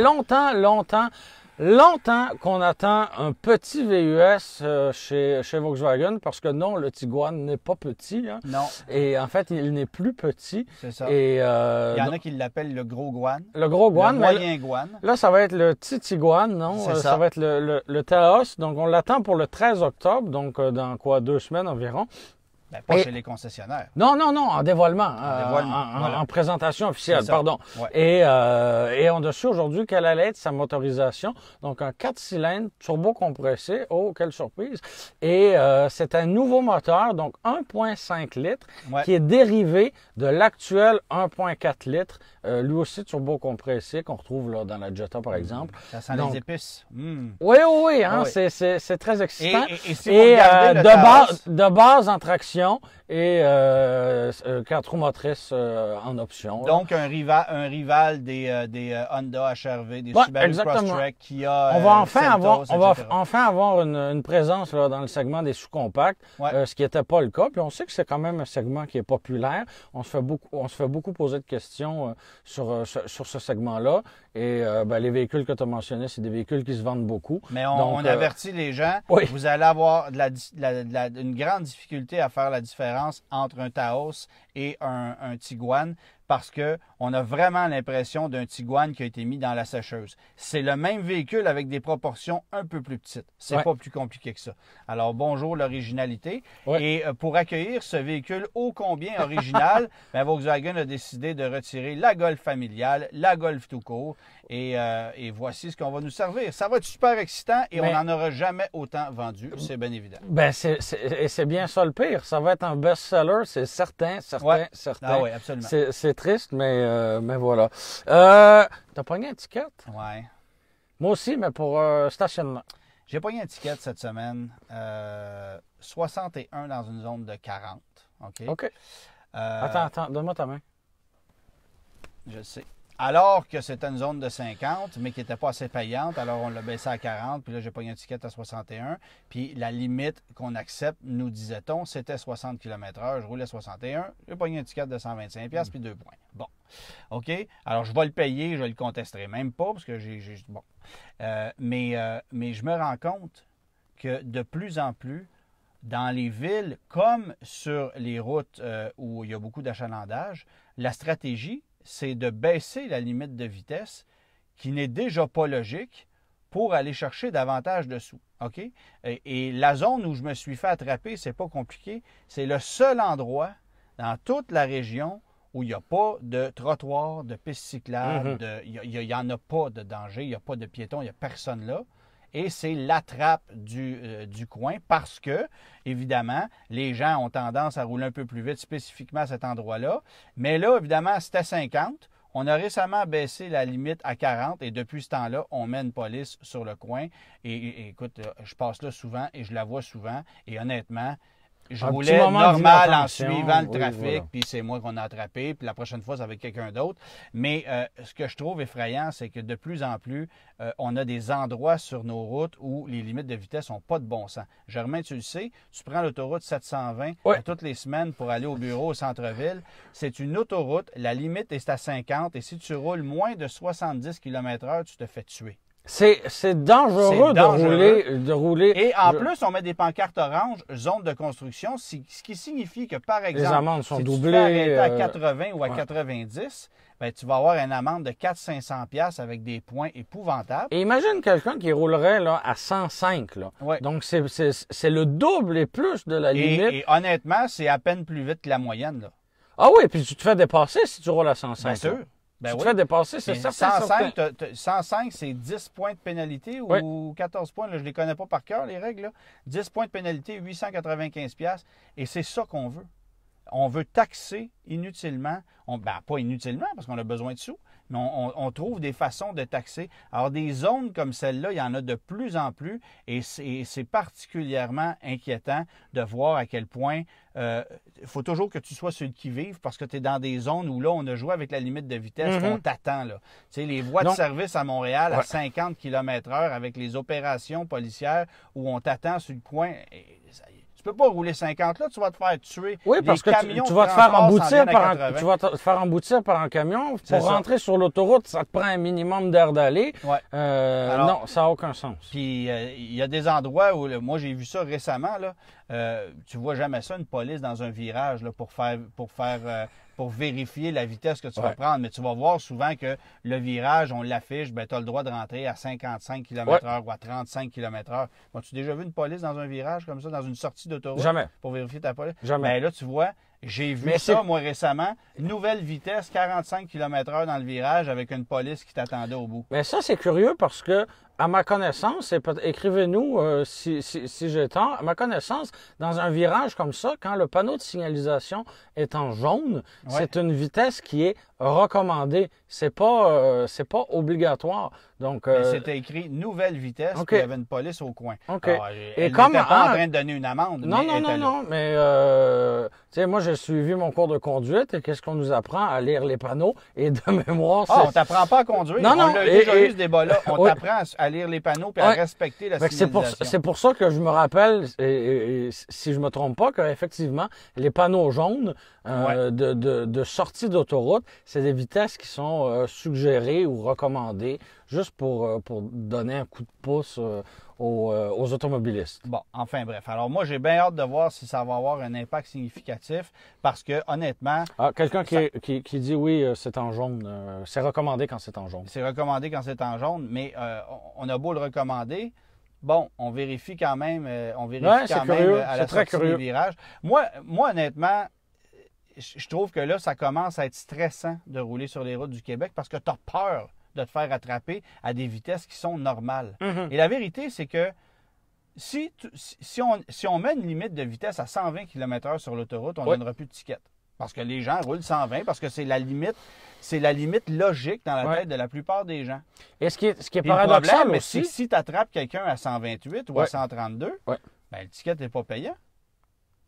longtemps qu'on attend un petit VUS chez Volkswagen, parce que non, le Tiguan n'est pas petit. Hein. Non. Et en fait, il n'est plus petit. C'est ça. Et, il y en a qui l'appellent le gros Guan. Le gros Guan. Le moyen Guan. Là, ça va être le petit Tiguan, non? Ça va être le Taos. Donc, on l'attend pour le 13 octobre, donc dans 2 semaines environ. Pas chez les concessionnaires. Non, en dévoilement. En présentation officielle, pardon. Ouais. Et on a su aujourd'hui quelle allait être sa motorisation. Donc, un 4 cylindres turbo-compressé. Oh, quelle surprise! Et c'est un nouveau moteur, donc 1,5 litres, qui est dérivé de l'actuel 1,4 litres, lui aussi turbo-compressé, qu'on retrouve là, dans la Jetta, par exemple. Ça sent les épices. Oui, c'est très excitant. Et si vous regardez de base en traction, et 4 roues motrices en option. Donc, un rival des Honda HR-V, des Subaru Crosstrek, Kia, on va enfin avoir une présence là, dans le segment des sous-compacts, ce qui n'était pas le cas. Puis on sait que c'est quand même un segment qui est populaire. On se fait beaucoup poser de questions sur ce segment-là. Et les véhicules que tu as mentionnés, c'est des véhicules qui se vendent beaucoup. Mais on avertit les gens, vous allez avoir une grande difficulté à faire la différence entre un Taos et un Tiguan, parce qu'on a vraiment l'impression d'un Tiguan qui a été mis dans la sécheuse. C'est le même véhicule avec des proportions un peu plus petites. C'est pas plus compliqué que ça. Alors, bonjour l'originalité. Et pour accueillir ce véhicule ô combien original, Volkswagen a décidé de retirer la Golf familiale, la Golf tout court. Et voici ce qu'on va nous servir. Ça va être super excitant et on n'en aura jamais autant vendu, c'est bien évident. C'est bien ça le pire. Ça va être un best-seller, c'est certain. Ah oui, absolument. C'est triste, mais voilà. T'as pogné un ticket? Oui. Moi aussi, mais pour stationnement. J'ai pogné un ticket cette semaine. 61 dans une zone de 40. OK. Attends, donne-moi ta main. Je sais. Alors que c'était une zone de 50, mais qui n'était pas assez payante, alors on l'a baissé à 40, puis là, j'ai pogné un ticket à 61. Puis la limite qu'on accepte, nous disait-on, c'était 60 km/h. Je roulais 61, j'ai pogné un ticket de 125$, puis 2 points. Bon. OK? Alors, je vais le payer, je ne le contesterai même pas, parce que bon. Mais je me rends compte que de plus en plus, dans les villes comme sur les routes où il y a beaucoup d'achalandage, la stratégie, c'est de baisser la limite de vitesse qui n'est déjà pas logique pour aller chercher davantage de sous. OK? Et la zone où je me suis fait attraper, c'est pas compliqué. C'est le seul endroit dans toute la région où il n'y a pas de trottoir, de piste cyclable, il n'y en a pas de danger, il n'y a pas de piétons, il n'y a personne là. Et c'est la trappe du coin parce que, évidemment, les gens ont tendance à rouler un peu plus vite, spécifiquement à cet endroit-là. Mais là, évidemment, c'était 50. On a récemment baissé la limite à 40 et depuis ce temps-là, on met une police sur le coin. Et écoute, je passe là souvent et je la vois souvent. Et honnêtement, je roulais normal en suivant le trafic, puis c'est moi qu'on a attrapé, puis la prochaine fois, ça va être quelqu'un d'autre. Mais ce que je trouve effrayant, c'est que de plus en plus, on a des endroits sur nos routes où les limites de vitesse n'ont pas de bon sens. Germain, tu le sais, tu prends l'autoroute 720 toutes les semaines pour aller au bureau au centre-ville. C'est une autoroute, la limite est à 50, et si tu roules moins de 70 km/h, tu te fais tuer. C'est dangereux de rouler. Et en plus, on met des pancartes oranges, zone de construction, ce qui signifie que, par exemple, les amendes sont si doublées, tu te fais arrêter à 80 ou à 90, ben, tu vas avoir une amende de 400-500$ avec des points épouvantables. Et imagine quelqu'un qui roulerait là, à 105. Là. Ouais. Donc, c'est le double et plus de la limite. Et honnêtement, c'est à peine plus vite que la moyenne. Là. Ah oui, puis tu te fais dépasser si tu roules à 105. Bien sûr. Là. Ben tu oui. te fais dépasser, c'est certain. 105, c'est 10 points de pénalité ou 14 points. Là, je ne les connais pas par cœur, les règles. Là. 10 points de pénalité, 895$. Et c'est ça qu'on veut. On veut taxer inutilement. Pas inutilement, parce qu'on a besoin de sous, mais on trouve des façons de taxer. Alors, des zones comme celle-là, il y en a de plus en plus. Et c'est particulièrement inquiétant de voir à quel point il faut toujours que tu sois sur le qui-vive parce que tu es dans des zones où là, on a joué avec la limite de vitesse, on t'attend. Là. Tu sais, les voies de service à Montréal à 50 km/h avec les opérations policières où on t'attend sur le coin. Tu peux pas rouler 50 là, tu vas te faire tuer. Oui, parce que tu vas te faire emboutir par un camion. Pour rentrer sur l'autoroute, ça te prend un minimum d'air d'aller. Ouais. Non, ça n'a aucun sens. Puis il y a des endroits où, moi j'ai vu ça récemment, là, tu vois jamais ça, une police dans un virage là, pour vérifier la vitesse que tu vas prendre. Mais tu vas voir souvent que le virage, on l'affiche, tu as le droit de rentrer à 55 km/h ou à 35 km/h. As-tu déjà vu une police dans un virage comme ça, dans une sortie d'autoroute? Jamais. Pour vérifier ta police? Jamais. Mais là, tu vois, j'ai vu ça, moi, récemment. Nouvelle vitesse, 45 km/h dans le virage avec une police qui t'attendait au bout. Mais ça, c'est curieux parce que, à ma connaissance, écrivez-nous si j'ai tort, à ma connaissance, dans un virage comme ça, quand le panneau de signalisation est en jaune, c'est une vitesse qui est recommandée. C'est pas obligatoire. Donc, c'était écrit nouvelle vitesse, puis il y avait une police au coin. OK. Alors, elle n'était pas en train de donner une amende. Non, mais tu sais, moi, j'ai suivi mon cours de conduite et qu'est-ce qu'on nous apprend à lire les panneaux et de mémoire, on t'apprend pas à conduire. Non, on a déjà eu ce débat-là. On t'apprend à lire les panneaux et à respecter la signalisation. C'est pour ça que je me rappelle, et si je me trompe pas, qu'effectivement, les panneaux jaunes de sortie d'autoroute, c'est des vitesses qui sont suggérées ou recommandées juste pour donner un coup de pouce aux automobilistes. Bon, enfin bref. Alors moi, j'ai bien hâte de voir si ça va avoir un impact significatif parce que honnêtement... Quelqu'un qui dit oui, c'est en jaune. C'est recommandé quand c'est en jaune. C'est recommandé quand c'est en jaune, mais on a beau le recommander. Bon, on vérifie quand même, à la sortie du virage. Moi, honnêtement, je trouve que là, ça commence à être stressant de rouler sur les routes du Québec parce que tu as peur de te faire attraper à des vitesses qui sont normales. Mm-hmm. Et la vérité, c'est que si on met une limite de vitesse à 120 km/h sur l'autoroute, on ne donnera plus de ticket. Parce que les gens roulent 120, parce que c'est la limite logique dans la tête de la plupart des gens. Et ce qui est paradoxal aussi... si tu attrapes quelqu'un à 128 ou à 132, ben, le ticket n'est pas payant.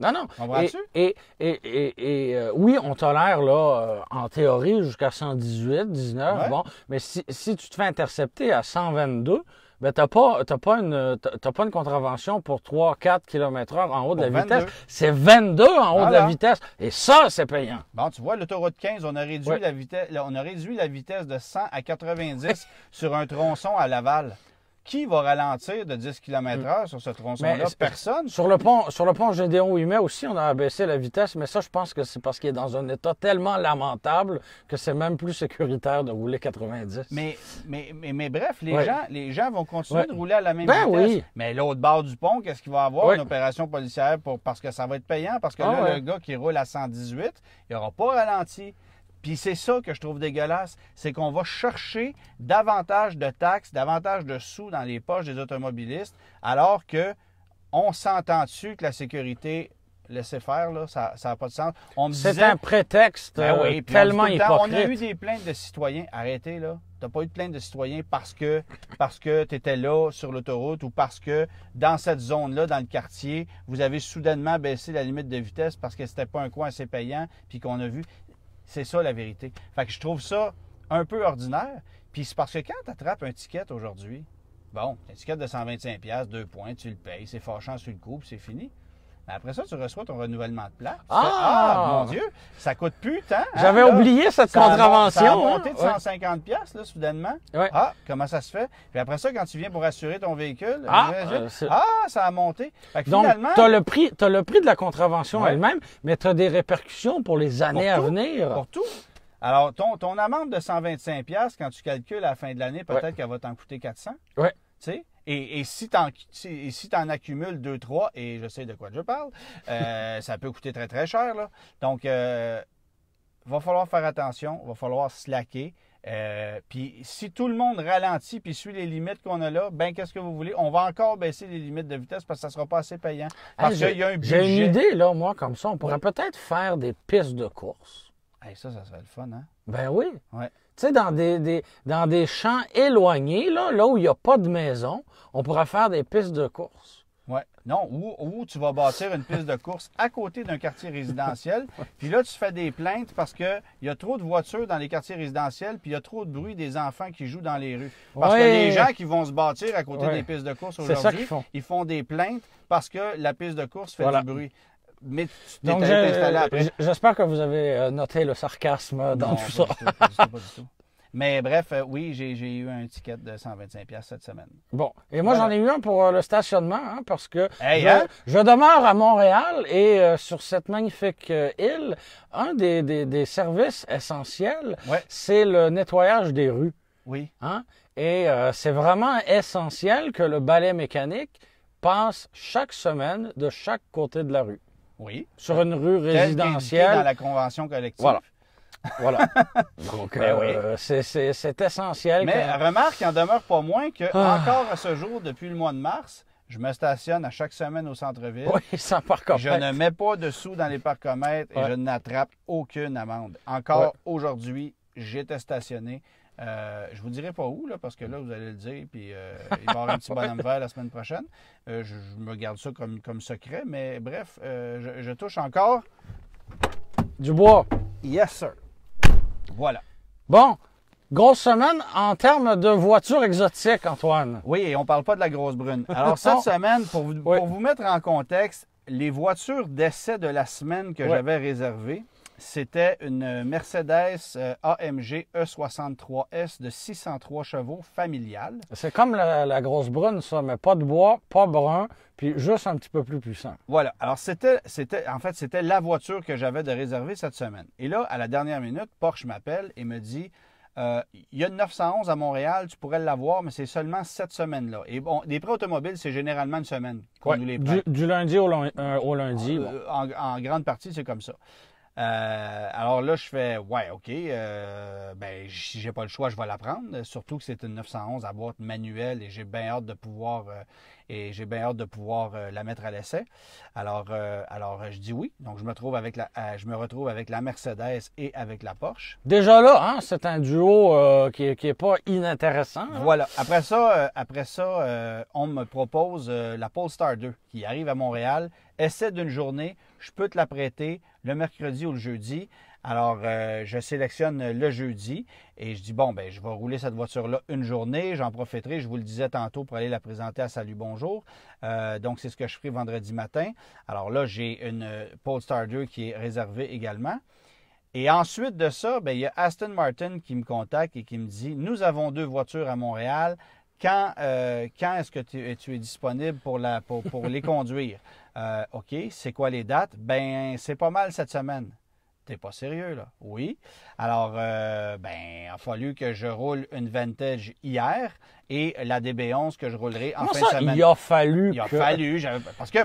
Non. Comprends-tu? Oui, on tolère, là, en théorie, jusqu'à 118, 19, bon. Mais si tu te fais intercepter à 122, ben, t'as pas une contravention pour 3-4 km/h en haut de la vitesse. C'est 22 en haut de la vitesse. Et ça, c'est payant. Bon, tu vois, l'autoroute 15, on a réduit la vitesse de 100 à 90 sur un tronçon à Laval. Qui va ralentir de 10 km/h sur ce tronçon-là? Personne. Sur le pont Gédéon-Ouimet aussi, on a abaissé la vitesse, mais ça, je pense que c'est parce qu'il est dans un état tellement lamentable que c'est même plus sécuritaire de rouler 90. Mais bref, les gens vont continuer de rouler à la même vitesse. Oui. Mais l'autre bord du pont, qu'est-ce qu'il va avoir? Une opération policière parce que ça va être payant, parce que le gars qui roule à 118, il n'aura pas ralenti. Puis c'est ça que je trouve dégueulasse, c'est qu'on va chercher davantage de taxes, davantage de sous dans les poches des automobilistes, alors que on s'entend dessus que la sécurité, laissez faire, là, ça n'a pas de sens. C'est un prétexte tellement hypocrite. On a eu des plaintes de citoyens. Arrêtez, là. Tu n'as pas eu de plainte de citoyens parce que tu étais là sur l'autoroute ou parce que dans cette zone-là, dans le quartier, vous avez soudainement baissé la limite de vitesse parce que c'était pas un coin assez payant puis qu'on a vu... C'est ça, la vérité. Fait que je trouve ça un peu ordinaire. Puis c'est parce que quand tu attrapes un ticket aujourd'hui, bon, un ticket de 125$, 2 points, tu le payes, c'est fâchant sur le coup, puis c'est fini. Mais après ça, tu reçois ton renouvellement de plaque. Mon Dieu, ça coûte plus tant. J'avais oublié cette contravention. Ça a monté de 150$, là, soudainement. Ouais. Comment ça se fait? Puis après ça, quand tu viens pour assurer ton véhicule, ça a monté. Fait que donc, finalement, tu as le prix de la contravention elle-même, mais tu as des répercussions pour les années à venir. Pour tout. Alors, ton amende de 125$, quand tu calcules à la fin de l'année, peut-être qu'elle va t'en coûter 400. Oui. Tu sais? Et si tu en accumules 2-3, et je sais de quoi je parle, ça peut coûter très, très cher. Là. Donc, va falloir faire attention, va falloir slacker. Puis si tout le monde ralentit puis suit les limites qu'on a là, ben qu'est-ce que vous voulez? On va encore baisser les limites de vitesse parce que ça ne sera pas assez payant. Parce qu'il y a un budget. J'ai une idée, là, moi, comme ça. On pourrait peut-être faire des pistes de course. Hey, ça serait le fun, hein? Ben oui. Ouais. Tu sais, dans des champs éloignés, là où il n'y a pas de maison, on pourrait faire des pistes de course. Oui. Non, ou tu vas bâtir une piste de course à côté d'un quartier résidentiel. Puis là, tu fais des plaintes parce qu'il y a trop de voitures dans les quartiers résidentiels, puis il y a trop de bruit des enfants qui jouent dans les rues. Parce que les gens qui vont se bâtir à côté des pistes de course aujourd'hui, ils font des plaintes parce que la piste de course fait du bruit. Mais tu t'es installé après. J'espère que vous avez noté le sarcasme dans tout ça. Pas du tout. Mais bref, oui, j'ai eu un ticket de 125$ cette semaine. Bon. Et moi, j'en ai eu un pour le stationnement, hein, parce que je demeure à Montréal et sur cette magnifique île, un des services essentiels, c'est le nettoyage des rues. Oui. Hein? Et c'est vraiment essentiel que le balai mécanique passe chaque semaine de chaque côté de la rue. Oui. Sur une rue résidentielle. Dans la convention collective. Voilà. Donc, c'est essentiel. Mais remarque, il en demeure pas moins que, encore à ce jour, depuis le mois de mars, je me stationne à chaque semaine au centre-ville. Oui, sans parcomètre. Je ne mets pas de sous dans les parcomètres et je n'attrape aucune amende. Encore aujourd'hui, j'étais stationné. Je vous dirai pas où, là, parce que là, vous allez le dire, puis il va y avoir un petit bonhomme vert la semaine prochaine. Je me garde ça comme secret, mais bref, je touche encore. Du bois. Yes, sir. Voilà. Bon, grosse semaine en termes de voitures exotiques, Antoine. Oui, et on ne parle pas de la grosse brune. Alors, cette semaine, pour vous mettre en contexte, les voitures d'essai de la semaine que j'avais réservées, c'était une Mercedes AMG E63S de 603 chevaux familiale. C'est comme la grosse brune, ça, mais pas de bois, pas brun, puis juste un petit peu plus puissant. Voilà. Alors, c'était la voiture que j'avais de réserver cette semaine. Et là, à la dernière minute, Porsche m'appelle et me dit il y a une 911 à Montréal, tu pourrais l'avoir, mais c'est seulement cette semaine-là. Et bon, des prêts automobiles, c'est généralement une semaine qu'on nous les prête. Du lundi au lundi. En grande partie, c'est comme ça. Alors là, je fais, OK, si j'ai pas le choix, je vais la prendre. Surtout que c'est une 911 à boîte manuelle et j'ai bien hâte de pouvoir, la mettre à l'essai. Alors, je dis oui. Donc, je me retrouve avec la Mercedes et avec la Porsche. Déjà là, hein, c'est un duo qui est pas inintéressant. Hein? Voilà. Après ça, on me propose la Polestar 2 qui arrive à Montréal. Essai d'une journée, je peux te la prêter le mercredi ou le jeudi. Alors, je sélectionne le jeudi et je dis, je vais rouler cette voiture-là une journée. J'en profiterai, je vous le disais tantôt, pour aller la présenter à Salut Bonjour. Donc, c'est ce que je ferai vendredi matin. Alors là, j'ai une Polestar 2 qui est réservée également. Et ensuite de ça, il y a Aston Martin qui me contacte et qui me dit, nous avons 2 voitures à Montréal. Quand est-ce que tu es disponible pour les conduire? OK, c'est quoi les dates? C'est pas mal cette semaine. T'es pas sérieux, là? Oui. Alors, il a fallu que je roule une Vantage hier et la DB11 que je roulerai en fin de semaine. Il a fallu.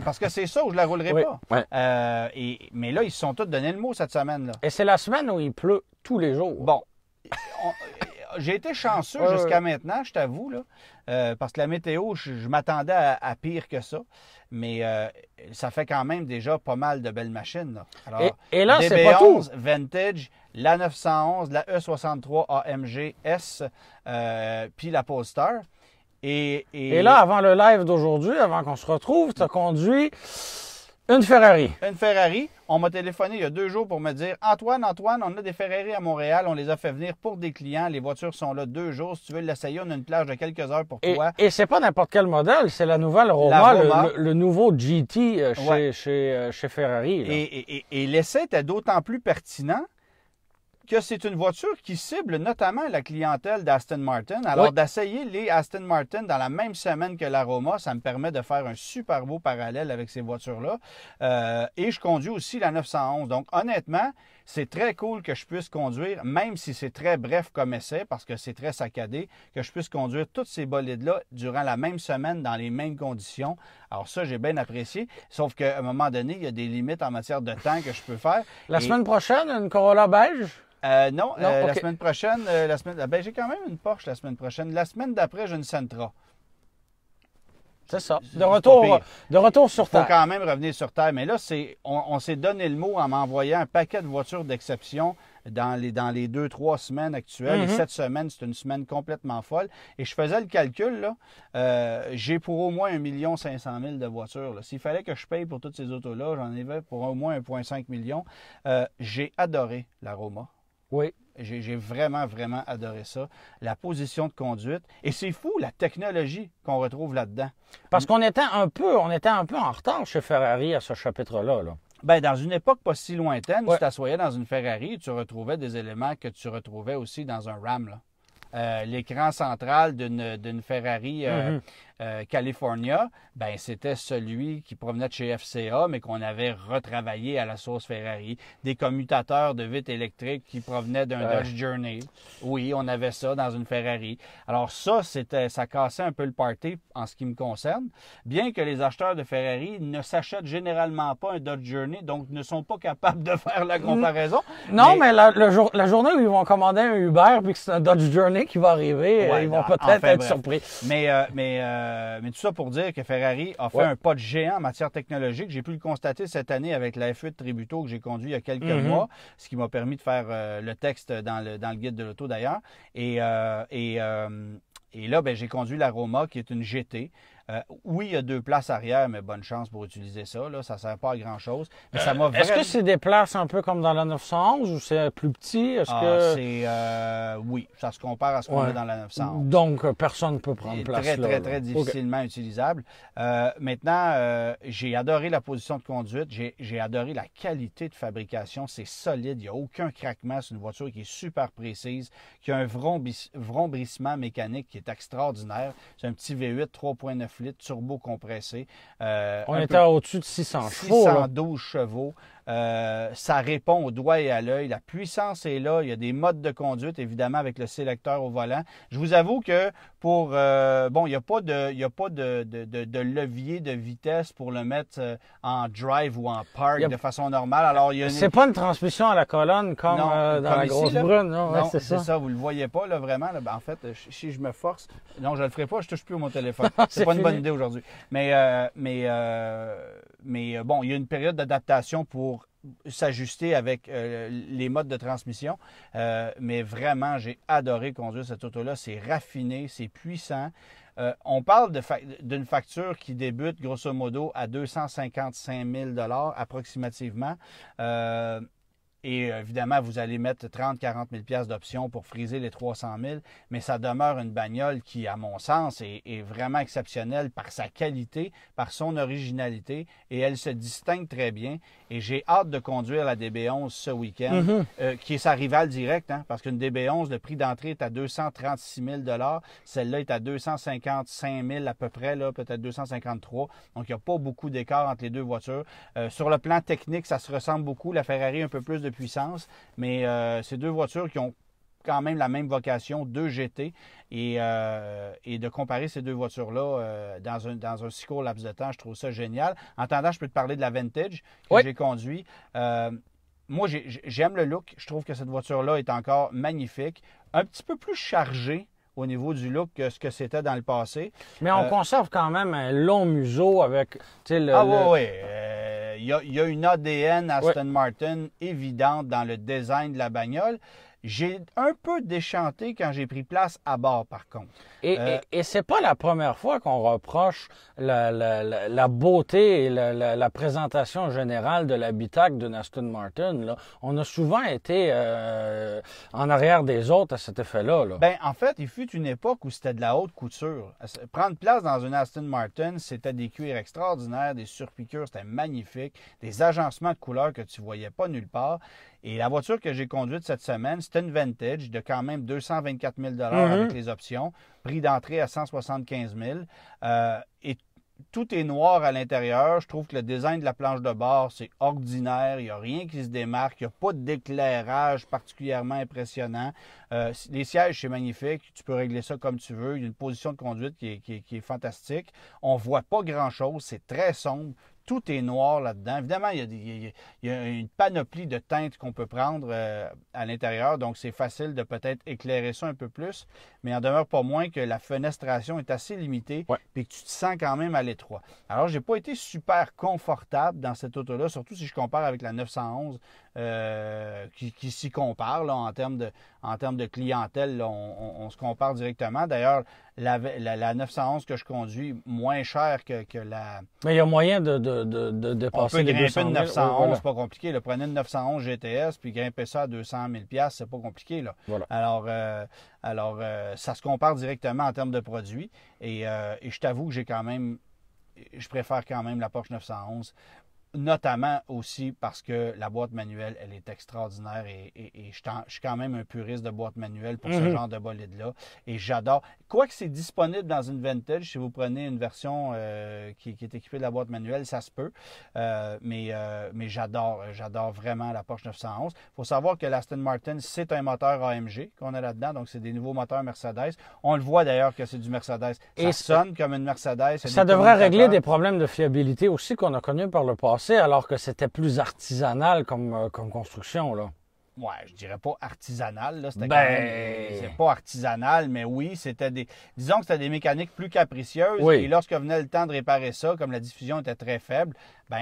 Parce que c'est ça où je la roulerai pas. Ouais. Mais là, ils se sont tous donné le mot cette semaine-là. Et c'est la semaine où il pleut tous les jours. Bon. J'ai été chanceux jusqu'à maintenant, je t'avoue, là, parce que la météo, je m'attendais à pire que ça. Mais ça fait quand même déjà pas mal de belles machines. Là. Alors, et là, c'est pas tout. Vantage, la 911, la E63 AMG S, puis la Polestar. Et là, avant le live d'aujourd'hui, avant qu'on se retrouve, tu as conduit une Ferrari. Une Ferrari. On m'a téléphoné il y a 2 jours pour me dire « Antoine, on a des Ferrari à Montréal. On les a fait venir pour des clients. Les voitures sont là 2 jours. Si tu veux l'essayer, on a une plage de quelques heures pour toi. » Et c'est pas n'importe quel modèle. C'est la nouvelle Roma. Le nouveau GT chez Ferrari. Là. Et l'essai était d'autant plus pertinent que c'est une voiture qui cible notamment la clientèle d'Aston Martin. Alors, d'essayer les Aston Martin dans la même semaine que la Roma, ça me permet de faire un super beau parallèle avec ces voitures-là. Et je conduis aussi la 911. Donc, honnêtement, c'est très cool que je puisse conduire, même si c'est très bref comme essai, parce que c'est très saccadé, que je puisse conduire tous ces bolides-là durant la même semaine, dans les mêmes conditions. Alors ça, j'ai bien apprécié, sauf qu'à un moment donné, il y a des limites en matière de temps que je peux faire. La semaine prochaine, une Corolla beige? Non, okay. La semaine prochaine, j'ai quand même une Porsche la semaine prochaine. La semaine d'après, j'ai une Sentra. C'est ça. De retour sur Terre. Il faut quand même revenir sur Terre. Mais là, on s'est donné le mot en m'envoyant un paquet de voitures d'exception dans les 2-3 semaines actuelles. Et cette semaine, c'est une semaine complètement folle. Et je faisais le calcul, là. J'ai pour au moins 1 500 000 de voitures. S'il fallait que je paye pour toutes ces autos-là, j'en avais pour au moins 1,5 million. J'ai adoré l'Aroma. Oui. J'ai vraiment, vraiment adoré ça. La position de conduite. Et c'est fou, la technologie qu'on retrouve là-dedans. Parce qu'on était un peu en retard chez Ferrari à ce chapitre-là. Là. Bien, dans une époque pas si lointaine, tu t'assoyais dans une Ferrari, tu retrouvais des éléments que tu retrouvais aussi dans un Ram. L'écran central d'une Ferrari California, ben c'était celui qui provenait de chez FCA, mais qu'on avait retravaillé à la sauce Ferrari. Des commutateurs de vitres électriques qui provenaient d'un Dodge Journey. Oui, on avait ça dans une Ferrari. Alors ça cassait un peu le party en ce qui me concerne. Bien que les acheteurs de Ferrari ne s'achètent généralement pas un Dodge Journey, donc ne sont pas capables de faire la comparaison. Non, mais la journée où ils vont commander un Uber puis que c'est un Dodge Journey qui va arriver, ils vont peut-être être surpris. Mais tout ça pour dire que Ferrari a fait un pas de géant en matière technologique. J'ai pu le constater cette année avec la F8 Tributo que j'ai conduit il y a quelques mois, ce qui m'a permis de faire le texte dans le guide de l'auto d'ailleurs. Et là, ben, j'ai conduit l'Aroma qui est une GT. Oui, il y a 2 places arrière, mais bonne chance pour utiliser ça. Là, ça ne sert pas à grand-chose. Mais ça m'a Est-ce que c'est des places un peu comme dans la 911 ou c'est plus petit? Oui, ça se compare à ce qu'on a dans la 911. Donc, personne ne peut prendre place très, là. Très, très difficilement utilisable. Maintenant, j'ai adoré la position de conduite. J'ai adoré la qualité de fabrication. C'est solide. Il n'y a aucun craquement. C'est une voiture qui est super précise, qui a un vrombrissement mécanique qui est extraordinaire. C'est un petit V8 3.9 litres turbo compressé. On était au-dessus de 600 chevaux. 612 chevaux. Ça répond au doigt et à l'œil. La puissance est là. Il y a des modes de conduite, évidemment, avec le sélecteur au volant. Je vous avoue que il n'y a pas de levier de vitesse pour le mettre en drive ou en park de façon normale. Alors, c'est pas une transmission à la colonne comme dans la grosse brune. Non, c'est ça. Vous le voyez pas, là, vraiment. Là. Ben, en fait, si je me force... Non, je le ferai pas. Je touche plus mon téléphone. C'est pas une bonne idée aujourd'hui. Mais bon, il y a une période d'adaptation pour s'ajuster avec les modes de transmission. Mais vraiment, j'ai adoré conduire cette auto-là. C'est raffiné, c'est puissant. On parle d'une facture qui débute grosso modo à 255 000 $ approximativement. Et évidemment, vous allez mettre 30-40 000 $ d'options pour friser les 300 000, mais ça demeure une bagnole qui, à mon sens, est vraiment exceptionnelle par sa qualité, par son originalité, et elle se distingue très bien. Et j'ai hâte de conduire la DB11 ce week-end, qui est sa rivale directe, hein, parce qu'une DB11, le prix d'entrée est à 236 000 $. Celle-là est à 255 000 à peu près, là, peut-être 253. Donc, il n'y a pas beaucoup d'écart entre les deux voitures. Sur le plan technique, ça se ressemble beaucoup. La Ferrari, un peu plus de puissance, mais c'est deux voitures qui ont quand même la même vocation, 2 GT, et de comparer ces deux voitures-là dans un si court laps de temps, je trouve ça génial. En attendant, je peux te parler de la Vantage que j'ai conduit. Moi, j'aime le look. Je trouve que cette voiture-là est encore magnifique. Un petit peu plus chargée au niveau du look que ce que c'était dans le passé. Mais on conserve quand même un long museau avec... oui. Il y a une ADN Aston Martin évidente dans le design de la bagnole. J'ai un peu déchanté quand j'ai pris place à bord, par contre. Et c'est pas la première fois qu'on reproche la beauté et la présentation générale de l'habitacle d'une Aston Martin. Là. On a souvent été en arrière des autres à cet effet-là. Là. Ben, en fait, il fut une époque où c'était de la haute couture. Prendre place dans une Aston Martin, c'était des cuirs extraordinaires, des surpiqûres, c'était magnifique, des agencements de couleurs que tu voyais pas nulle part. Et la voiture que j'ai conduite cette semaine, c'était une Vantage de quand même 224 000 $ avec les options, prix d'entrée à 175 000 et tout est noir à l'intérieur. Je trouve que le design de la planche de bord, c'est ordinaire. Il n'y a rien qui se démarque. Il n'y a pas d'éclairage particulièrement impressionnant. Les sièges, c'est magnifique. Tu peux régler ça comme tu veux. Il y a une position de conduite qui est fantastique. On ne voit pas grand-chose. C'est très sombre. Tout est noir là-dedans. Évidemment, il y a une panoplie de teintes qu'on peut prendre à l'intérieur, donc c'est facile de peut-être éclairer ça un peu plus, mais il en demeure pas moins que la fenestration est assez limitée et que tu te sens quand même à l'étroit. Alors, j'ai pas été super confortable dans cette auto-là, surtout si je compare avec la 911 qui s'y compare là, en termes de clientèle. Là, on se compare directement. D'ailleurs, la 911 que je conduis, moins cher que la... Mais il y a moyen de dépasser les 200 000. On peut grimper une 911, c'est pas compliqué. Là. Prenez une 911 GTS puis grimper ça à 200 000 $, c'est pas compliqué. Là. Voilà. Alors, ça se compare directement en termes de produits. Et je t'avoue que je préfère quand même la Porsche 911. Notamment aussi parce que la boîte manuelle, elle est extraordinaire et je suis quand même un puriste de boîte manuelle pour ce genre de bolide-là. Et j'adore. Quoique c'est disponible dans une Vintage, si vous prenez une version qui est équipée de la boîte manuelle, ça se peut. Mais j'adore vraiment la Porsche 911. Il faut savoir que l'Aston Martin, c'est un moteur AMG qu'on a là-dedans. Donc, c'est des nouveaux moteurs Mercedes. On le voit d'ailleurs que c'est du Mercedes. Ça sonne comme une Mercedes. Ça devrait régler des problèmes de fiabilité aussi qu'on a connus par le passé, alors que c'était plus artisanal comme construction, là. Ouais, je dirais pas artisanal, là. C'était quand même... C'est pas artisanal, mais oui, disons que c'était des mécaniques plus capricieuses. Oui. Et lorsque venait le temps de réparer ça, comme la diffusion était très faible,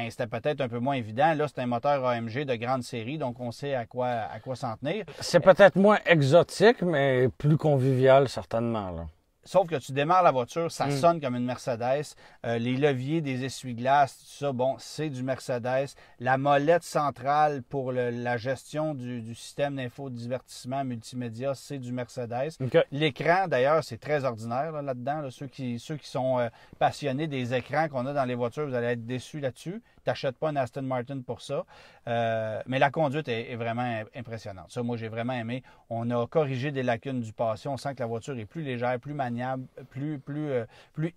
c'était peut-être un peu moins évident. Là, c'est un moteur AMG de grande série, donc on sait à quoi s'en tenir. C'est peut-être moins exotique, mais plus convivial, certainement, là. Sauf que tu démarres la voiture, ça sonne comme une Mercedes. Les leviers des essuie-glaces, tout ça, bon, c'est du Mercedes. La molette centrale pour la gestion du système d'infodivertissement multimédia, c'est du Mercedes. Okay. L'écran, d'ailleurs, c'est très ordinaire là-dedans. Là. Ceux qui sont passionnés des écrans qu'on a dans les voitures, vous allez être déçus là-dessus. Tu n'achètes pas une Aston Martin pour ça. Mais la conduite est vraiment impressionnante. Ça, moi, j'ai vraiment aimé. On a corrigé des lacunes du passé. On sent que la voiture est plus légère, plus maniable, plus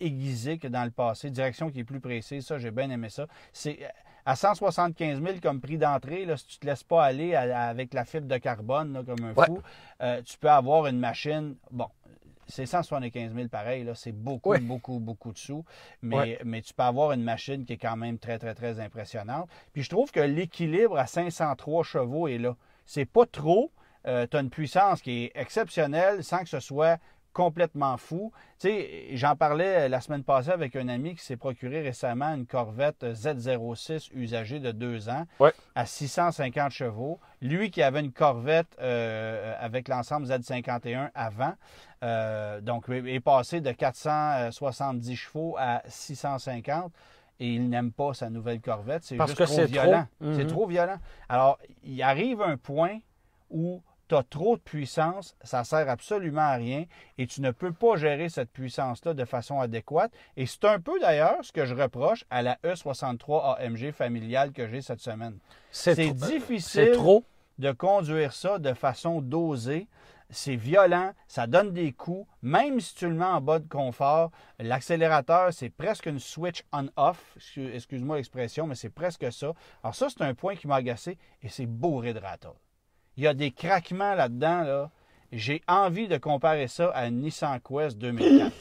aiguisée que dans le passé. Direction qui est plus précise. Ça, j'ai bien aimé ça. C'est à 175 000 comme prix d'entrée, là, si tu ne te laisses pas aller avec la fibre de carbone là, comme un fou, tu peux avoir une machine... Bon, c'est 175 000 pareil, là, c'est beaucoup de sous, mais tu peux avoir une machine qui est quand même très, très, très impressionnante. Puis je trouve que l'équilibre à 503 chevaux est là. C'est pas trop, tu as une puissance qui est exceptionnelle sans que ce soit complètement fou. Tu sais, j'en parlais la semaine passée avec un ami qui s'est procuré récemment une Corvette Z06 usagée de 2 ans à 650 chevaux. Lui qui avait une Corvette avec l'ensemble Z51 avant, donc est passé de 470 chevaux à 650 et il n'aime pas sa nouvelle Corvette. C'est juste trop violent. C'est trop violent. Alors, il arrive un point où tu as trop de puissance, ça ne sert absolument à rien et tu ne peux pas gérer cette puissance-là de façon adéquate. Et c'est un peu d'ailleurs ce que je reproche à la E63 AMG familiale que j'ai cette semaine. C'est difficile de conduire ça de façon dosée. C'est violent, ça donne des coups, même si tu le mets en bas de confort. L'accélérateur, c'est presque une switch on-off, excuse-moi l'expression, mais c'est presque ça. Alors ça, c'est un point qui m'a agacé et c'est bourré de rattle. Il y a des craquements là-dedans. Là. J'ai envie de comparer ça à une Nissan Quest 2004.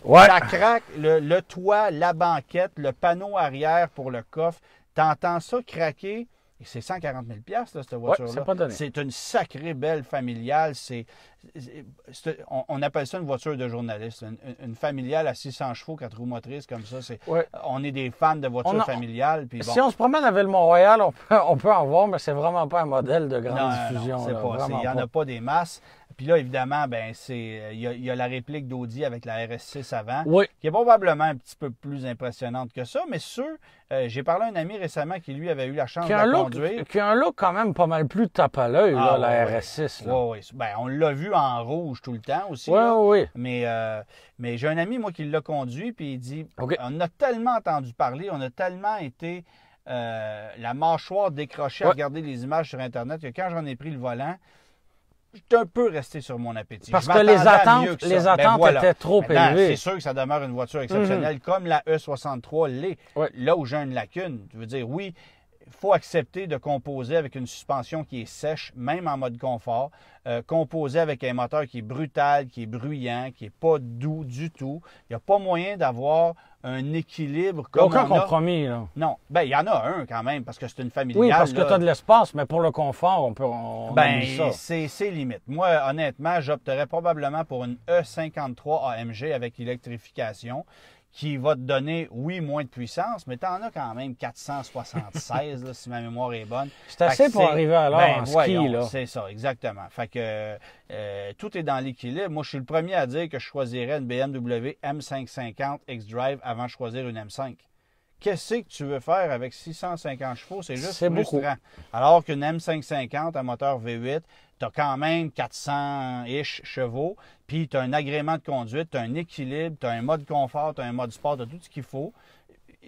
Ça craque, le toit, la banquette, le panneau arrière pour le coffre. Tu entends ça craquer. Et c'est 140 000 $, là, cette voiture-là. C'est une sacrée belle familiale. On appelle ça une voiture de journaliste. Une familiale à 600 chevaux, 4 roues motrices comme ça. On est des fans de voitures familiales. Puis bon. Si on se promène à Ville-Mont-Royal, on peut en voir, mais c'est vraiment pas un modèle de grande diffusion. Il n'y en a pas des masses. Puis là, évidemment, il y a la réplique d'Audi avec la RS6 avant, qui est probablement un petit peu plus impressionnante que ça. Mais j'ai parlé à un ami récemment qui, lui, avait eu la chance de la conduire. Qui a un look quand même pas mal plus tape à l'œil, la RS6. Oui. On l'a vu en rouge tout le temps aussi. Oui. Mais j'ai un ami, moi, qui l'a conduit, puis il dit, on a tellement entendu parler, on a tellement été la mâchoire décrochée à regarder les images sur Internet que quand j'en ai pris le volant, je suis un peu resté sur mon appétit. Parce que les attentes étaient trop élevées. C'est sûr que ça demeure une voiture exceptionnelle, comme la E63 l'est. Ouais. Là où j'ai une lacune, je veux dire, oui, il faut accepter de composer avec une suspension qui est sèche, même en mode confort, composer avec un moteur qui est brutal, qui est bruyant, qui n'est pas doux du tout. Il n'y a pas moyen d'avoir un équilibre comme aucun compromis, là. Non. Bien, il y en a un quand même, parce que c'est une familiale. Oui, parce que tu as de l'espace, mais pour le confort, on ben, ça. C'est limite. Moi, honnêtement, j'opterais probablement pour une E53 AMG avec électrification, qui va te donner, oui, moins de puissance, mais tu en as quand même 476, là, si ma mémoire est bonne. C'est assez pour arriver à l'heure en ski, là. C'est ça, exactement. Fait que tout est dans l'équilibre. Moi, je suis le premier à dire que je choisirais une BMW M550 X-Drive avant de choisir une M5. Qu'est-ce que tu veux faire avec 650 chevaux? C'est juste frustrant. Alors qu'une M550 à moteur V8, tu as quand même 400-ish chevaux, puis tu as un agrément de conduite, tu as un équilibre, tu as un mode confort, tu as un mode sport, tu as tout ce qu'il faut.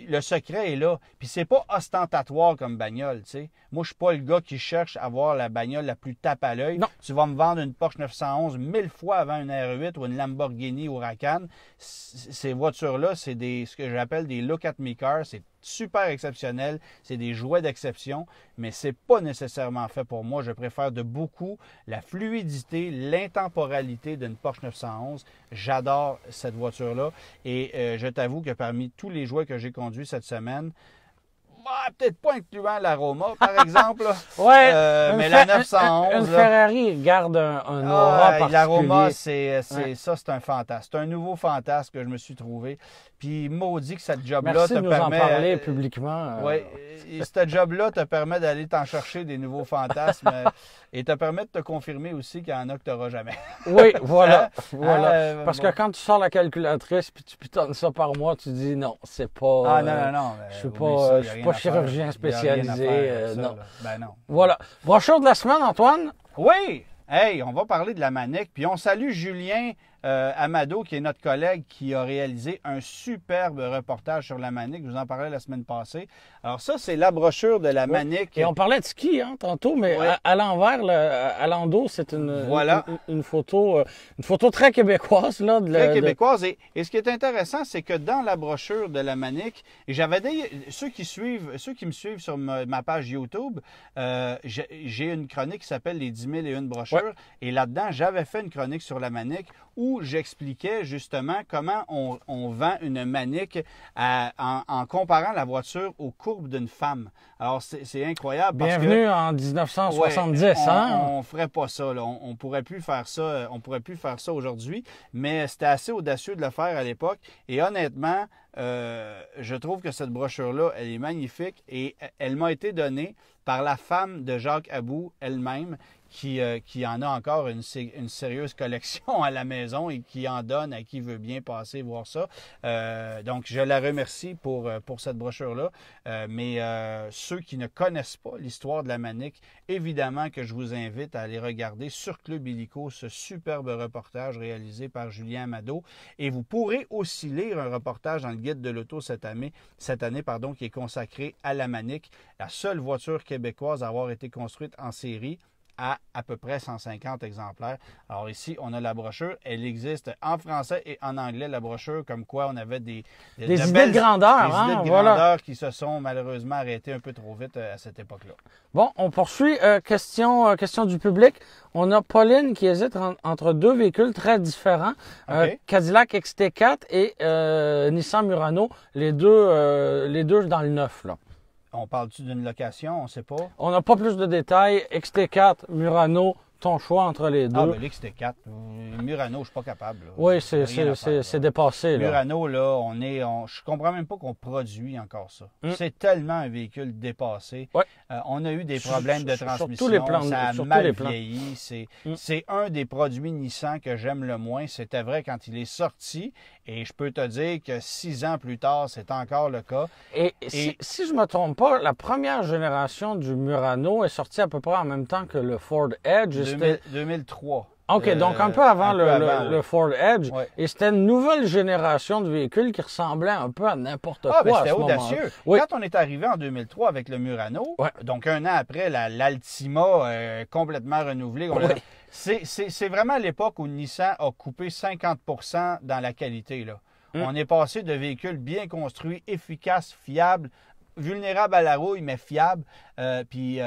Le secret est là. Puis c'est pas ostentatoire comme bagnole, tu sais. Moi, je suis pas le gars qui cherche à avoir la bagnole la plus tape à l'œil. Tu vas me vendre une Porsche 911 1000 fois avant une R8 ou une Lamborghini Huracan. Ces voitures-là, c'est ce que j'appelle des look at me cars. C'est super exceptionnel. C'est des jouets d'exception, mais c'est pas nécessairement fait pour moi. Je préfère de beaucoup la fluidité, l'intemporalité d'une Porsche 911. J'adore cette voiture-là. Et je t'avoue que parmi tous les jouets que j'ai conduits cette semaine, peut-être pas incluant l'Aroma, par exemple. Mais la 911. Une Ferrari garde un aura particulier. L'Aroma, ça, c'est un fantasme. C'est un nouveau fantasme que je me suis trouvé. Puis maudit que cette job-là te permet... Merci de nous en parler publiquement. Oui, ce job-là te permet d'aller t'en chercher des nouveaux fantasmes et te permet de te confirmer aussi qu'il y en a que tu n'auras jamais. Oui, voilà. Parce que quand tu sors la calculatrice puis tu pitonnes ça par mois, tu dis non, c'est pas... Ah non. Je suis pas chirurgien spécialisé. Non. Ben non. Voilà. Brochure de la semaine, Antoine? Oui! Hey, on va parler de la Manic. Puis on salue Julien Amado, qui est notre collègue, qui a réalisé un superbe reportage sur la Manic. Je vous en parlais la semaine passée. Alors ça, c'est la brochure de la Manic. Et on parlait de ski tantôt, mais à l'envers, à l'endos, c'est une photo très québécoise. Là, très québécoise. Et ce qui est intéressant, c'est que dans la brochure de la Manic, et ceux qui me suivent sur ma page YouTube, j'ai une chronique qui s'appelle Les 10 001 brochures. Ouais. Et là-dedans, j'avais fait une chronique sur la Manic où j'expliquais justement comment on vend une Manic en comparant la voiture aux courbes d'une femme. Alors, c'est incroyable. Bienvenue en 1970, on ferait pas ça. Là. On pourrait plus faire ça. On pourrait plus faire ça aujourd'hui. Mais c'était assez audacieux de le faire à l'époque. Et honnêtement, je trouve que cette brochure-là, elle est magnifique et elle m'a été donnée par la femme de Jacques Abou elle-même, qui en a encore une sérieuse collection à la maison et qui en donne à qui veut bien passer voir ça. Donc, je la remercie pour cette brochure-là. Mais ceux qui ne connaissent pas l'histoire de la Manic, évidemment que je vous invite à aller regarder sur Club Illico ce superbe reportage réalisé par Julien Amado. Et vous pourrez aussi lire un reportage dans le Guide de l'auto cette année, qui est consacré à la Manic, la seule voiture québécoise à avoir été construite en série à peu près 150 exemplaires. Alors ici, on a la brochure. Elle existe en français et en anglais, la brochure, comme quoi on avait des idées de grandeur. Des idées de grandeur qui se sont malheureusement arrêtées un peu trop vite à cette époque-là. Bon, on poursuit. Question du public. On a Pauline qui hésite entre deux véhicules très différents. Okay. Cadillac XT4 et Nissan Murano, les deux dans le neuf, là. On parle-tu d'une location? On ne sait pas. On n'a pas plus de détails. XT4, Murano, ton choix entre les deux. Ah, ben l'XT4. Murano, je ne suis pas capable. Là. Oui, c'est dépassé. Là. Murano, là, je comprends même pas qu'on produit encore ça. C'est tellement un véhicule dépassé. Ouais. On a eu des problèmes de transmission. Sur tous les plans. Ça a mal vieilli. C'est un des produits Nissan que j'aime le moins. C'était vrai quand il est sorti. Et je peux te dire que 6 ans plus tard, c'est encore le cas. Et si je ne me trompe pas, la première génération du Murano est sortie à peu près en même temps que le Ford Edge. 2003. OK, donc un peu avant, le Ford Edge. Ouais. Et c'était une nouvelle génération de véhicules qui ressemblait un peu à n'importe quoi ben à c'était ce moment-là. audacieux. Oui. Quand on est arrivé en 2003 avec le Murano, Ouais. donc un an après, l'Altima complètement renouvelée, Oui. c'est vraiment l'époque où Nissan a coupé 50% dans la qualité, là. On est passé de véhicules bien construits, efficaces, fiables, vulnérables à la rouille, mais fiables, puis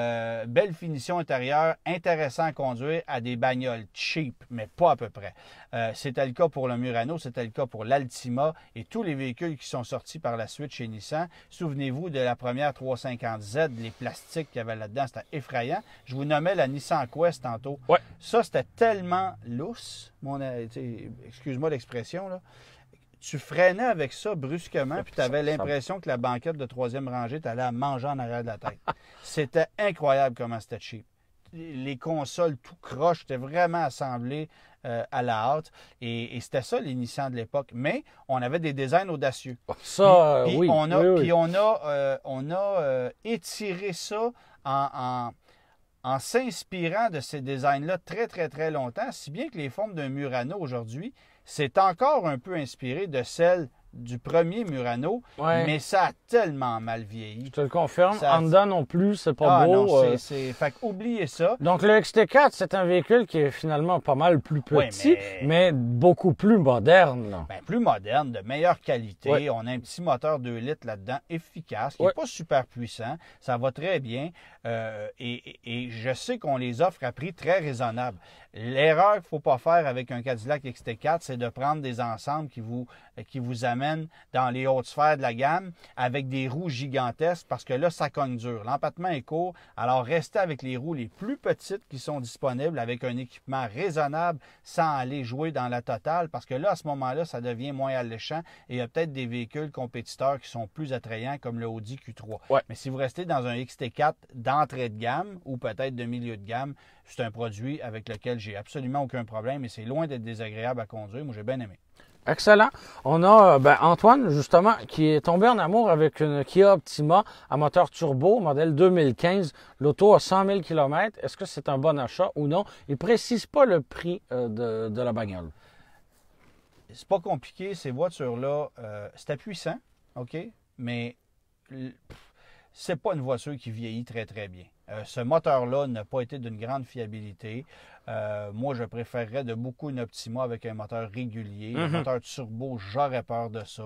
belle finition intérieure, intéressant à conduire, à des bagnoles cheap, mais pas à peu près. C'était le cas pour le Murano, c'était le cas pour l'Altima et tous les véhicules qui sont sortis par la suite chez Nissan. Souvenez-vous de la première 350Z, les plastiques qu'il y avait là-dedans, c'était effrayant. Je vous nommais la Nissan Quest tantôt. Ouais. Ça, c'était tellement lousse, excuse-moi l'expression, là. Tu freinais avec ça brusquement, puis tu avais l'impression que la banquette de troisième rangée, tu allais à manger en arrière de la tête. C'était incroyable comment c'était cheap. Les consoles tout croche, c'était vraiment assemblé à la hâte. Et c'était ça les Nissan de l'époque. Mais on avait des designs audacieux. Ça, Puis oui. on a, oui, oui. puis on a étiré ça en s'inspirant de ces designs-là très, très, très longtemps, si bien que les formes d'un Murano aujourd'hui, c'est encore un peu inspiré de celles du premier Murano, Ouais. mais ça a tellement mal vieilli. Je te le confirme. Ça- En dedans non plus, c'est pas Ah beau. non, fait qu'oubliez ça. Donc, le XT4, c'est un véhicule qui est finalement pas mal plus Oui, petit, mais beaucoup plus moderne. Là. Ben, plus moderne, de meilleure qualité. Ouais. On a un petit moteur 2 litres là-dedans, efficace, qui n'est Ouais. pas super puissant. Ça va très bien. Et je sais qu'on les offre à prix très raisonnable. L'erreur qu'il ne faut pas faire avec un Cadillac XT4, c'est de prendre des ensembles qui vous amènent dans les hautes sphères de la gamme avec des roues gigantesques parce que là, ça cogne dur. L'empattement est court. Alors, restez avec les roues les plus petites qui sont disponibles avec un équipement raisonnable sans aller jouer dans la totale parce que là, à ce moment-là, ça devient moins alléchant et il y a peut-être des véhicules compétiteurs qui sont plus attrayants comme le Audi Q3. Ouais. Mais si vous restez dans un XT4 d'entrée de gamme ou peut-être de milieu de gamme, c'est un produit avec lequel j'ai absolument aucun problème et c'est loin d'être désagréable à conduire. Moi, j'ai bien aimé. Excellent. On a Antoine, justement, qui est tombé en amour avec une Kia Optima à moteur turbo, modèle 2015. L'auto a 100 000 km. Est-ce que c'est un bon achat ou non? Il ne précise pas le prix de la bagnole. C'est pas compliqué, ces voitures-là. C'était puissant, OK? Mais c'est pas une voiture qui vieillit très, très bien. Ce moteur-là n'a pas été d'une grande fiabilité. Moi, je préférerais de beaucoup une Optima avec un moteur régulier. Un moteur turbo, j'aurais peur de ça.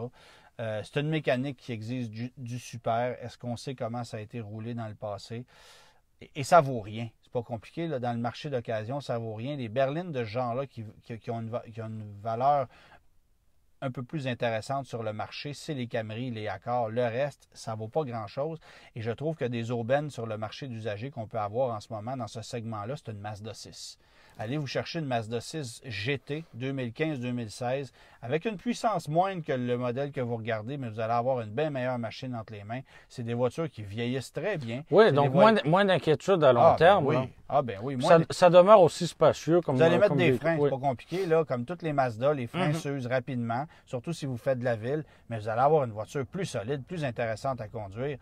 C'est une mécanique qui exige du super. Est-ce qu'on sait comment ça a été roulé dans le passé? Et ça vaut rien. C'est pas compliqué. Là, dans le marché d'occasion, ça vaut rien. Les berlines de ce genre-là qui ont une valeur un peu plus intéressante sur le marché, c'est les Camry, les Accord. Le reste, ça ne vaut pas grand-chose. Et je trouve que des aubaines sur le marché d'usagers qu'on peut avoir en ce moment dans ce segment-là, c'est une Mazda 6. Allez vous chercher une Mazda 6 GT 2015-2016 avec une puissance moindre que le modèle que vous regardez, mais vous allez avoir une bien meilleure machine entre les mains. C'est des voitures qui vieillissent très bien. Oui, donc moins d'inquiétude à long terme. Ben oui. Là. Ah ben oui. Ça demeure aussi spacieux. Comme, vous allez mettre comme des véhicule. freins, Oui. c'est pas compliqué. Là, comme toutes les Mazda, les freins s'usent rapidement, surtout si vous faites de la ville, mais vous allez avoir une voiture plus solide, plus intéressante à conduire,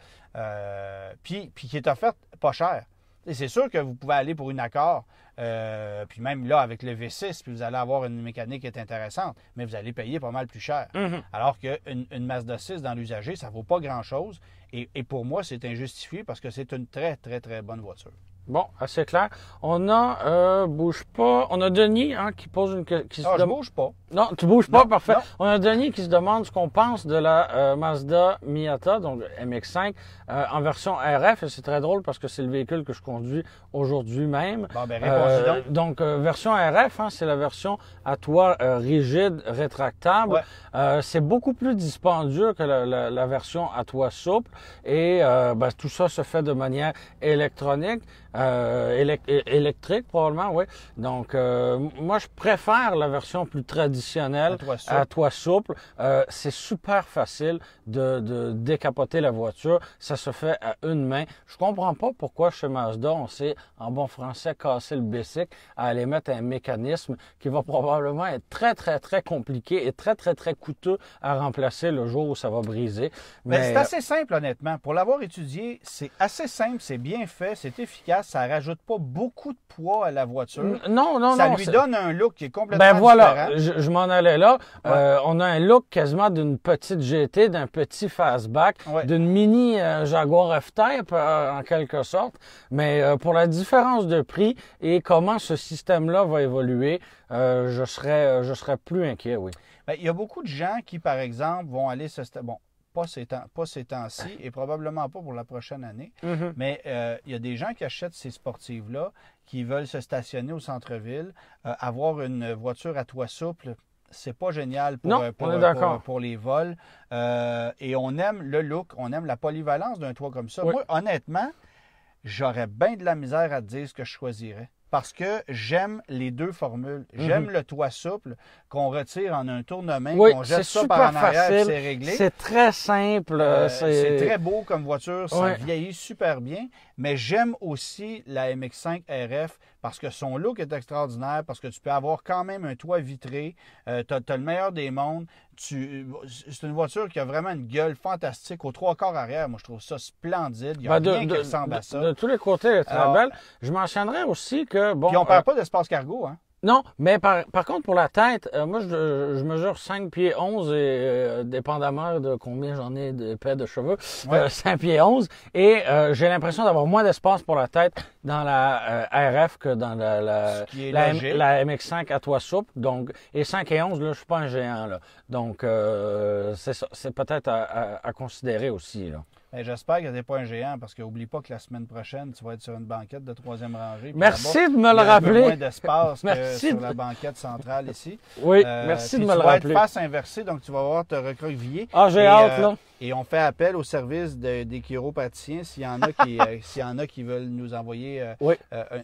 puis qui est offerte pas cher. Et c'est sûr que vous pouvez aller pour une Accord, puis même là, avec le V6, puis vous allez avoir une mécanique qui est intéressante, mais vous allez payer pas mal plus cher. Alors qu'une Mazda 6 dans l'usager, ça ne vaut pas grand-chose. Et pour moi, c'est injustifié parce que c'est une très, très, très bonne voiture. Bon, assez clair. On a, bouge pas, on a Denis qui pose une question. Ah, je bouge pas. Non, tu bouges pas, Non, parfait. non. On a Denis qui se demande ce qu'on pense de la Mazda Miata, donc MX-5, en version RF. Et c'est très drôle parce que c'est le véhicule que je conduis aujourd'hui même. Bon, ben réponds-y donc. Donc, version RF, c'est la version à toit rigide, rétractable. Ouais. C'est beaucoup plus dispendieux que la version à toit souple. Et tout ça se fait de manière électronique. Électrique probablement, oui. Donc, moi, je préfère la version plus traditionnelle à toit souple. C'est super facile de décapoter la voiture. Ça se fait à une main. Je comprends pas pourquoi chez Mazda, on sait, en bon français, casser le bicycle à aller mettre un mécanisme qui va probablement être très, très, très compliqué et très, très, très coûteux à remplacer le jour où ça va briser. Mais c'est assez simple, honnêtement. Pour l'avoir étudié, c'est assez simple, c'est bien fait, c'est efficace. ça rajoute pas beaucoup de poids à la voiture. Non. Ça lui donne un look qui est complètement voilà, différent. je m'en allais là. Ouais. On a un look quasiment d'une petite GT, d'un petit fastback, d'une mini Jaguar F-Type en quelque sorte. Mais pour la différence de prix et comment ce système-là va évoluer, je serais plus inquiet, oui. Bien, il y a beaucoup de gens qui, par exemple, vont aller pas ces temps-ci et probablement pas pour la prochaine année, mais il y a des gens qui achètent ces sportives-là, qui veulent se stationner au centre-ville, avoir une voiture à toit souple. C'est pas génial pour les vols. Et on aime le look, on aime la polyvalence d'un toit comme ça. Oui. Moi, honnêtement, j'aurais bien de la misère à te dire ce que je choisirais. Parce que j'aime les deux formules. J'aime le toit souple qu'on retire en un tournement, qu'on jette ça par en arrière et c'est réglé. C'est très simple. C'est très beau comme voiture, ça vieillit super bien. Mais j'aime aussi la MX-5 RF parce que son look est extraordinaire, parce que tu peux avoir quand même un toit vitré. Tu as le meilleur des mondes. C'est une voiture qui a vraiment une gueule fantastique. Aux trois quarts arrière, moi, je trouve ça splendide. Il n'y a rien qui ressemble à ça. De tous les côtés, elle est très belle. Je mentionnerais aussi que... Bon, puis on ne perd pas d'espace cargo, hein? Non, mais par contre, pour la tête, moi, je mesure 5 pieds 11 et dépendamment de combien j'en ai de paix de cheveux, 5 pieds 11. Et j'ai l'impression d'avoir moins d'espace pour la tête dans la RF que dans la MX-5 à toit souple. Donc, et 5 et 11, là, je suis pas un géant, là. Donc, c'est ça. C'est peut-être à considérer aussi, là. J'espère que tu n'es pas un géant parce qu'oublie pas que la semaine prochaine, tu vas être sur une banquette de troisième rangée. Merci de me le rappeler. Il y a moins d'espace que sur la banquette centrale ici. Oui, merci de me le rappeler. Tu vas être face inversée, donc tu vas voir te recroqueviller. Ah, j'ai hâte, là. Et on fait appel au service des chiropraticiens s'il y en a qui veulent nous envoyer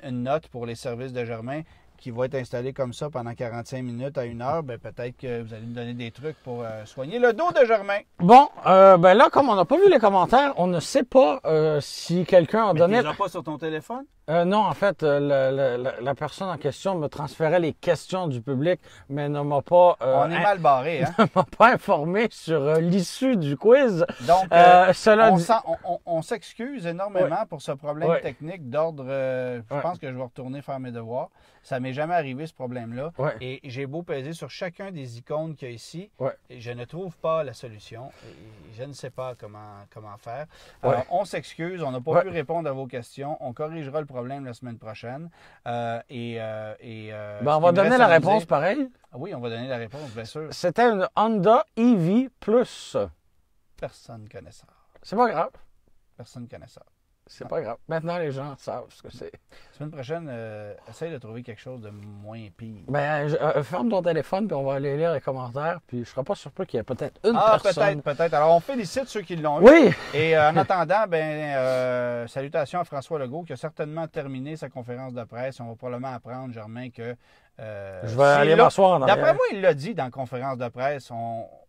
une note pour les services de Germain qui va être installé comme ça pendant 45 minutes à 1 heure, ben peut-être que vous allez nous donner des trucs pour soigner le dos de Germain. Bon, ben là, comme on n'a pas vu les commentaires, on ne sait pas si quelqu'un a donné... Mais tu les as pas sur ton téléphone? Non, en fait, la personne en question me transférait les questions du public, mais ne m'a pas... on est mal barré, hein? Ne m'a pas informé sur l'issue du quiz. Donc, on s'excuse énormément pour ce problème technique d'ordre... je pense que je vais retourner faire mes devoirs. Ça m'est jamais arrivé, ce problème-là. Et j'ai beau peser sur chacun des icônes qu'il y a ici, et je ne trouve pas la solution. Et je ne sais pas comment faire. Alors, on s'excuse, on n'a pas pu répondre à vos questions. On corrigera le problème la semaine prochaine. Ben, on va donner la réponse pareil. Oui, on va donner la réponse, bien sûr. C'était une Honda EV Plus. Personne ne connaît ça. C'est pas grave. Personne ne connaît ça. C'est pas grave. Maintenant, les gens savent ce que c'est. La semaine prochaine, essaye de trouver quelque chose de moins pire. Ben, ferme ton téléphone, puis on va aller lire les commentaires, puis je serais pas surpris qu'il y ait peut-être une personne. Peut-être. Alors, on félicite ceux qui l'ont eu. Oui! Et en attendant, salutations à François Legault, qui a certainement terminé sa conférence de presse. On va probablement apprendre, Germain, que... je vais aller m'asseoir en arrière. D'après moi, il l'a dit dans la conférence de presse.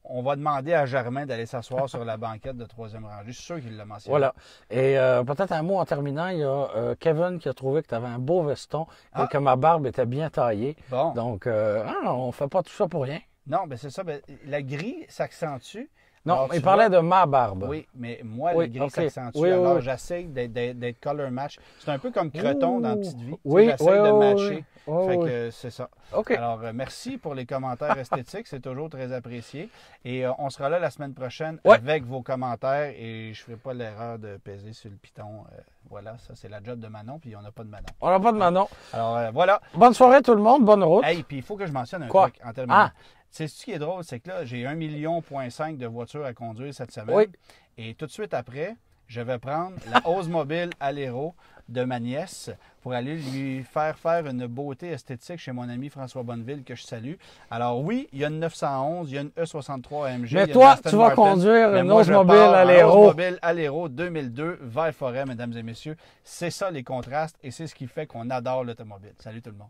On va demander à Germain d'aller s'asseoir sur la banquette de troisième rangée. Je suis sûr qu'il l'a mentionné. Voilà. Et peut-être un mot en terminant, il y a Kevin qui a trouvé que tu avais un beau veston et que ma barbe était bien taillée. Bon. Donc, on ne fait pas tout ça pour rien. Non, mais c'est ça. La grille s'accentue. Non, alors, il parlait de ma barbe. Oui, mais moi, le gris s'accentue. Alors, j'essaie d'être color match. C'est un peu comme Creton dans Petite Vie. J'essaie de matcher. Fait que c'est ça. Okay. Alors, merci pour les commentaires esthétiques. C'est toujours très apprécié. Et on sera là la semaine prochaine avec vos commentaires. Et je ne ferai pas l'erreur de peser sur le piton. Voilà, ça, c'est la job de Manon. Puis on n'a pas de Manon. On n'a pas de Manon. Alors, voilà. Bonne soirée tout le monde. Bonne route. Hey, puis il faut que je mentionne un truc en terminant. Ah. C'est ce qui est drôle, c'est que là, j'ai 1,5 million de voitures à conduire cette semaine. Oui. Et tout de suite après, je vais prendre la Oldsmobile Alero de ma nièce pour aller lui faire une beauté esthétique chez mon ami François Bonneville, que je salue. Alors oui, il y a une 911, il y a une E63 AMG. Mais toi, tu vas conduire une Oldsmobile Alero. Oldsmobile Alero 2002, vert forêt, mesdames et messieurs. C'est ça les contrastes et c'est ce qui fait qu'on adore l'automobile. Salut tout le monde.